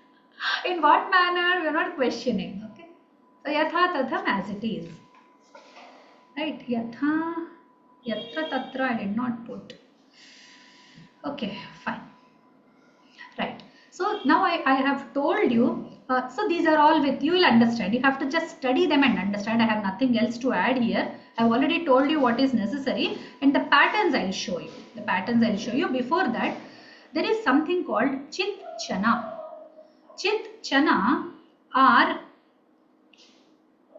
in what manner. We are not questioning. Okay. So yatha tatham, as it is. Right. Yatha, yatra tatra, I did not put. Okay, fine. Right. So now I have told you. So these are all with you will understand. You have to just study them and understand. I have nothing else to add here. I've already told you what is necessary, and the patterns I'll show you. The patterns I'll show you. Before that, there is something called chit chana. Chit chana are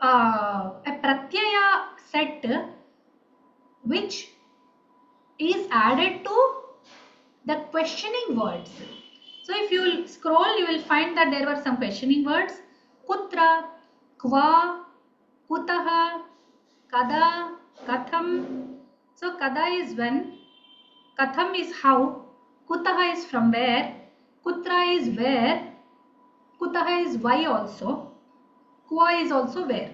a pratyaya set which is added to the questioning words. So if you will scroll, you will find that there were some questioning words. Kutra, kva, kutaha, kada, katham. So kada is when, katham is how, kutaha is from where, kutra is where, kutaha is why also, kva is also where.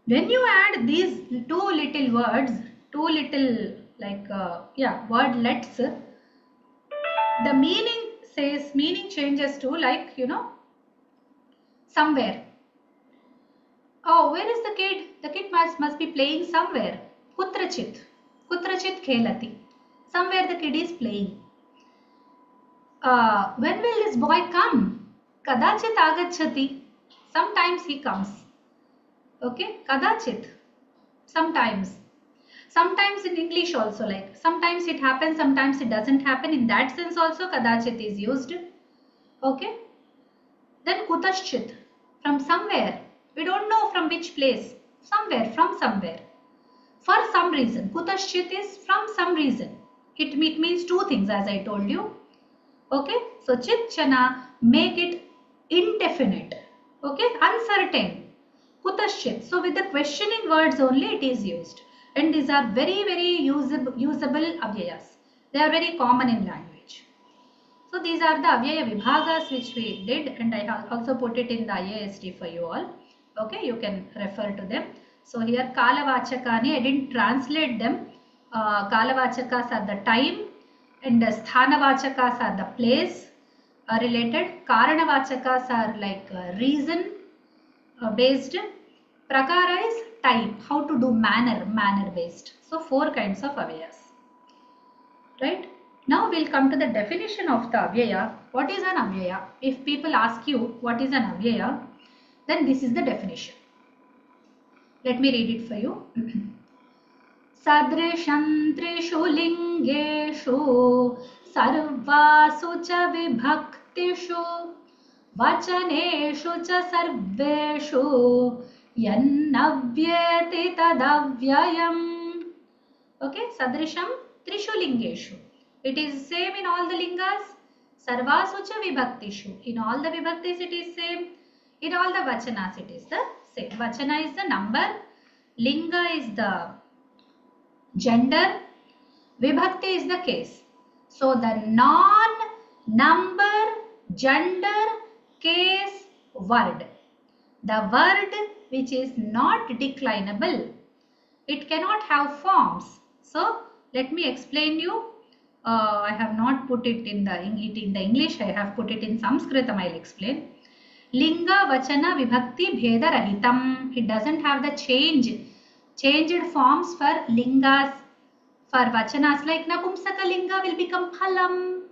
When you add these two little words, two little wordlets, the meaning changes to like, somewhere. Oh, where is the kid? The kid must be playing somewhere. Kutrachit. Kutrachit khelati. Somewhere the kid is playing. When will this boy come? Kadachit agachati. Sometimes he comes. Okay, kadachit. Sometimes. Sometimes in English also, like sometimes it happens, sometimes it doesn't happen. In that sense also kadachit is used. Okay. Then kutaschit, from somewhere. We don't know from which place. Somewhere, from somewhere. For some reason. Kutaschit is from some reason. It means two things as I told you. Okay. So chit chana, make it indefinite. Okay. Uncertain. Kutaschit. So with the questioning words only it is used. And these are very, very usable avyayas. They are very common in language. So these are the avyaya vibhagas which we did, and I have also put it in the IASD for you all. Okay, you can refer to them. So here kalavachakani, I didn't translate them. Kalavachakas are the time, and the sthanavachakas are the place related. Karanavachakas are like reason based. Prakara is type, how to do, manner based. So 4 kinds of avyayas. Right? Now we'll come to the definition of the avyaya. What is an avyaya? If people ask you what is an avyaya, then this is the definition. Let me read it for you. Sadrisham trishu lingeshu sarvasu cha vibhaktishu vachaneshu cha sarveshu yannavyeti tadavyayam. Okay, sadrisham trishu lingeshu. It is same in all the lingas. Sarvasu cha vibhaktishu. In all the vibhaktis it is same. In all the vachanas it is the same. Vachana is the number. Linga is the gender. Vibhakti is the case. So the non-number, gender, case, word. The word which is not declinable. It cannot have forms. So let me explain you. I have not put it in the English. I have put it in Samskrtam. I'll explain. Linga, Vachana, Vibhakti, Bheda Rahitam. It doesn't have the changed forms for lingas. For Vachanas like Napumsaka Linga will become Phalam.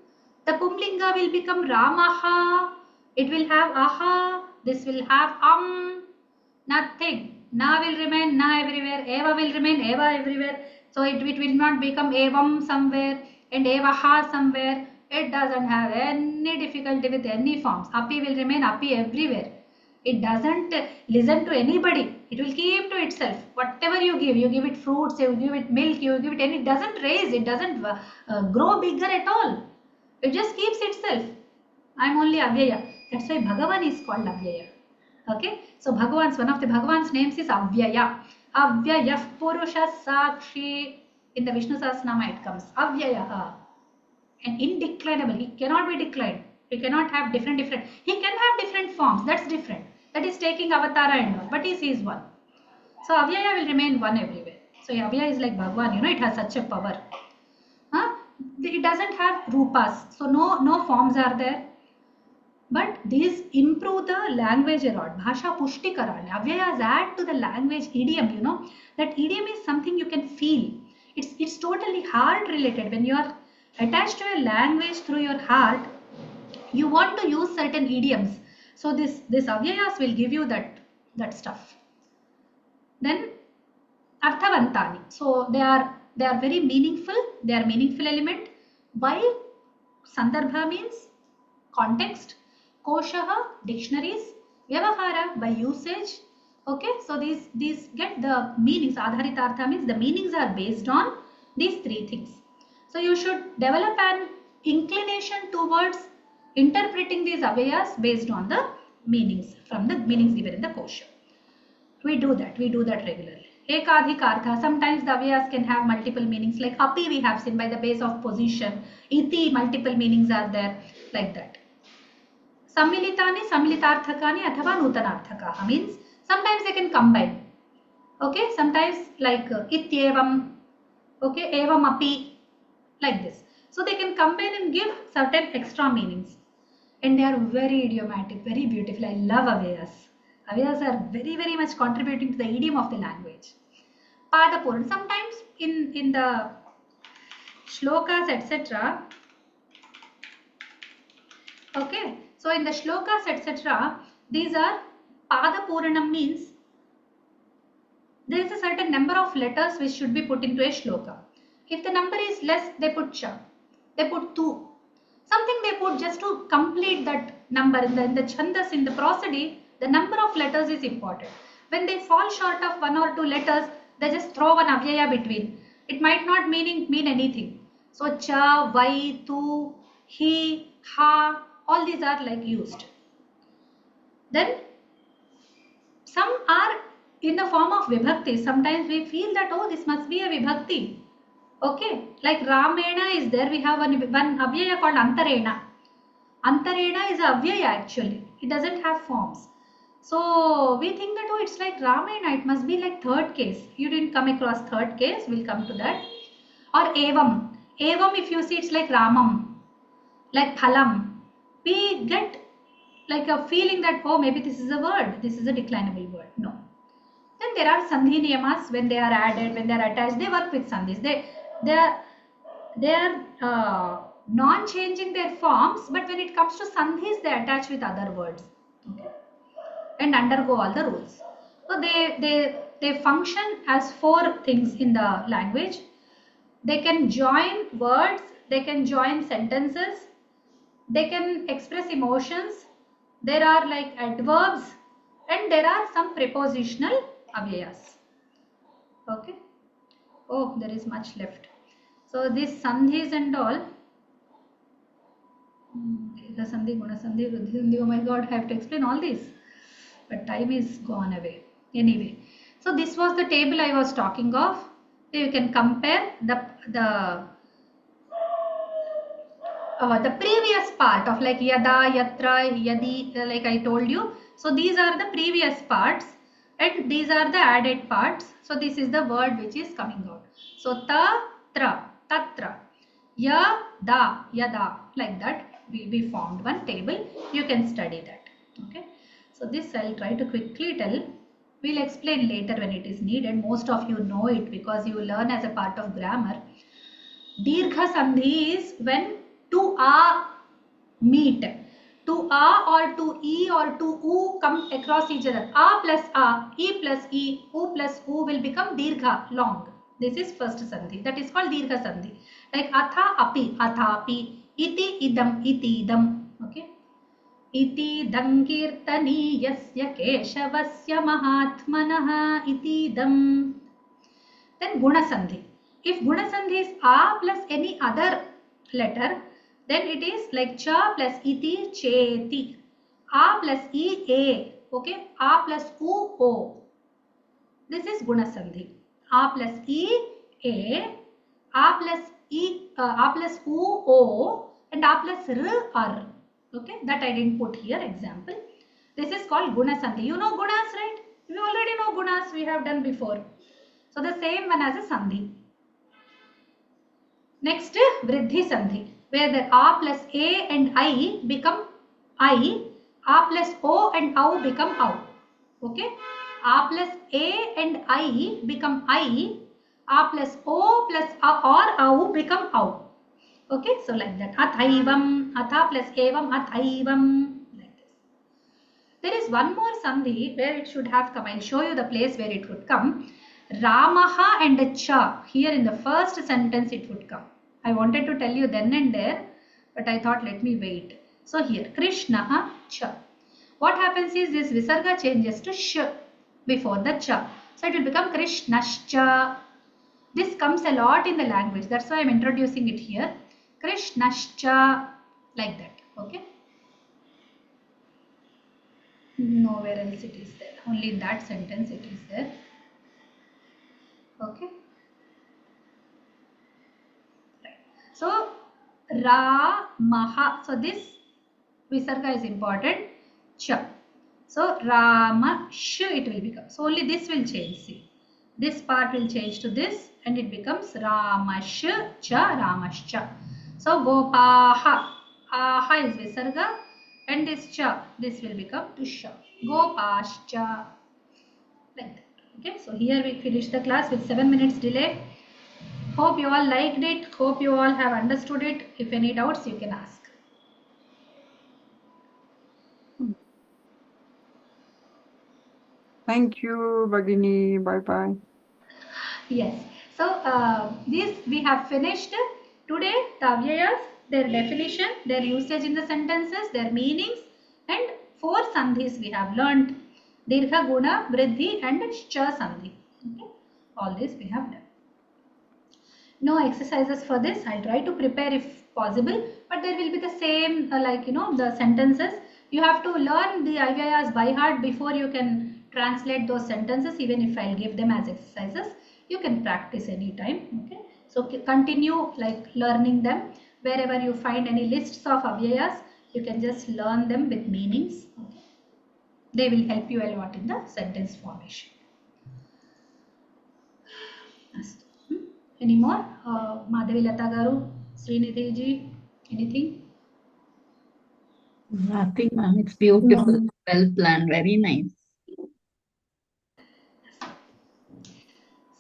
The Pumlinga will become Ramaha. It will have Aha. This will have Nothing. Na will remain Na everywhere. Eva will remain Eva everywhere. So it will not become Evam somewhere and Evaha somewhere. It doesn't have any difficulty with any forms. Api will remain Api everywhere. It doesn't listen to anybody. It will keep to itself. Whatever you give it fruits, you give it milk, you give it any. It doesn't raise. It doesn't grow bigger at all. It just keeps itself. I am only Avyaya. That's why Bhagavan is called Avyaya. Okay. So one of the Bhagavan's names is Avyaya. Avyayah Purusha Sakshi. In the Vishnu Sahasranama it comes. Avyayaha. And indeclinable. He cannot be declined. He cannot have different. He can have different forms. That's different. That is taking avatara and all. But he is one. So Avyaya will remain one everywhere. So Avyaya is like Bhagavan. It has such a power. It doesn't have rupas. So no forms are there. But these improve the language a lot. Bhasha pushti karane. Avyayas add to the language idiom. That idiom is something you can feel. It's totally heart related. When you are attached to a language through your heart, you want to use certain idioms. So this avyayas will give you that stuff. Then arthavantani. So they are very meaningful. They are meaningful element. By sandarbha means context. Koshaha, dictionaries. Vyavahara, by usage. Okay, so these get the meanings. Adharitartha means the meanings are based on these 3 things. So you should develop an inclination towards interpreting these avyayas based on the meanings, from the meanings given in the kosha. We do that regularly. Ekadhikartha, sometimes the avyayas can have multiple meanings, like api we have seen by the base of position. Iti, multiple meanings are there, like that. Sammilitani, sammilitarthakani, athava nutanarthakaha means sometimes they can combine. Okay, sometimes like ityevam, okay, evam api, like this. So they can combine and give certain extra meanings. And they are very idiomatic, very beautiful. I love avyayas. Avyayas are very, very much contributing to the idiom of the language. Padapurna. Sometimes in the shlokas, etc. Okay. So in the shlokas, etc., these are Padapuranam means there is a certain number of letters which should be put into a shloka. If the number is less, they put cha. They put tu. Something they put just to complete that number. In the chandas, in the prosody, the number of letters is important. When they fall short of 1 or 2 letters, they just throw one avyaya between. It might not mean anything. So cha, vai, tu, he, ha, all these are like used. Then some are in the form of vibhakti. Sometimes we feel that, oh, this must be a vibhakti. Okay, like Ramena is there. We have one avyaya called Antarena. Antareda is a avyaya actually. It doesn't have forms. So we think that, oh, it's like Ramayana, it must be like third case. You didn't come across third case, we'll come to that. Or evam. Evam, if you see, it's like Ramam, like Phalam. We get like a feeling that, oh, maybe this is a word, this is a declinable word. No. Then there are sandhi niyamas. When they are added, when they are attached, they work with sandhis. They are non-changing their forms, but when it comes to sandhis, they attach with other words, okay, and undergo all the rules. So they function as four things in the language. They can join words, they can join sentences, they can express emotions, there are like adverbs, and there are some prepositional avyayas. Okay. Oh, there is much left. So these sandhis and all. The sandhi, guna sandhi, vruddhi sandhi. Oh my God, I have to explain all this. But time is gone away. Anyway, so this was the table I was talking of. You can compare the previous part of like yada, yatra, yadi, like I told you. So these are the previous parts and these are the added parts. So this is the word which is coming out. So ta, tra, tatra, ya, da, yada, like that we formed one table. You can study that. Okay. So this I'll try to quickly tell. We'll explain later when it is needed. Most of you know it because you learn as a part of grammar. Dirgha sandhi is when two a meet. Two a or two e or two u come across each other. A plus a, e plus e, u plus u will become dirgha, long. This is first sandhi. That is called dirgha sandhi. Like atha api, athapi, iti idam, iti idam. Okay. Iti dankirtani yasya keshavasya mahatmanaha iti idam. Then guna sandhi. If guna sandhi is a plus any other letter, then it is like cha plus iti cheti. A plus e a. Okay. A plus u o. This is guna sandhi. A plus e a. A plus e a plus u o and a plus r r. Okay. That I didn't put here example. This is called guna sandhi. You know gunas, right? You already know gunas. We have done before. So the same one as a sandhi. Next, vriddhi sandhi, where the a plus a and I become I, a plus o and au become au. Okay, a plus a and I become I, a plus o plus a or au become au. Okay, so like that. Athaivam, atha plus evam, athaivam. Like this. There is one more sandhi where it should have come. I'll show you the place where it would come. Ramaha and cha. Here in the first sentence it would come. I wanted to tell you then and there, but I thought let me wait. So here, Krishna, cha. What happens is this visarga changes to sh before the cha. So it will become Krishnascha. This comes a lot in the language. That's why I'm introducing it here. Krishnascha, like that. Okay. Nowhere else it is there. Only in that sentence it is there. Okay. Right. So Ra Maha. So this visarga is important. Cha. So Rama Sh it will become. So only this will change. See. This part will change to this and it becomes Ramash Cha Ramashcha. So Gopaha. Aha is visarga and this cha. This will become to Sha. Gopashcha. Like that. Okay, so here we finish the class with 7 minutes delay. Hope you all liked it. Hope you all have understood it. If any doubts, you can ask. Thank you, Bhagini. Bye-bye. Yes. So this we have finished today. The avyayas, their definition, their usage in the sentences, their meanings, and 4 sandhis we have learnt. Dirgha, guna, vriddhi, and cha sandhi. Okay. All this we have done. No exercises for this. I'll try to prepare if possible, but there will be the same like the sentences. You have to learn the avyayas by heart before you can translate those sentences. Even if I'll give them as exercises, you can practice anytime. Okay, so continue like learning them. Wherever you find any lists of avyayas, You can just learn them with meanings. Okay. They will help you a lot in the sentence formation. Any more? Madhavi Lata Garu, Srinidhi ji, anything? Nothing, ma'am. It's beautiful, well planned, very nice.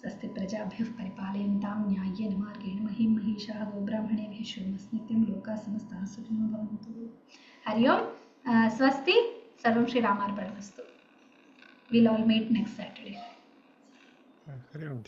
स्वस्ति प्रजाभ्यः परिपालयन्तां न्याय्येन मार्गेण महीं महिषाः गोब्राह्मणेभ्यः शुभमस्तु नित्यं लोकाः समस्ताः सुखिनो भवन्तु. हरि ओम. स्वस्ति. सर्वं श्रीरामार्पणमस्तु. We'll all meet next Saturday. Hare Om.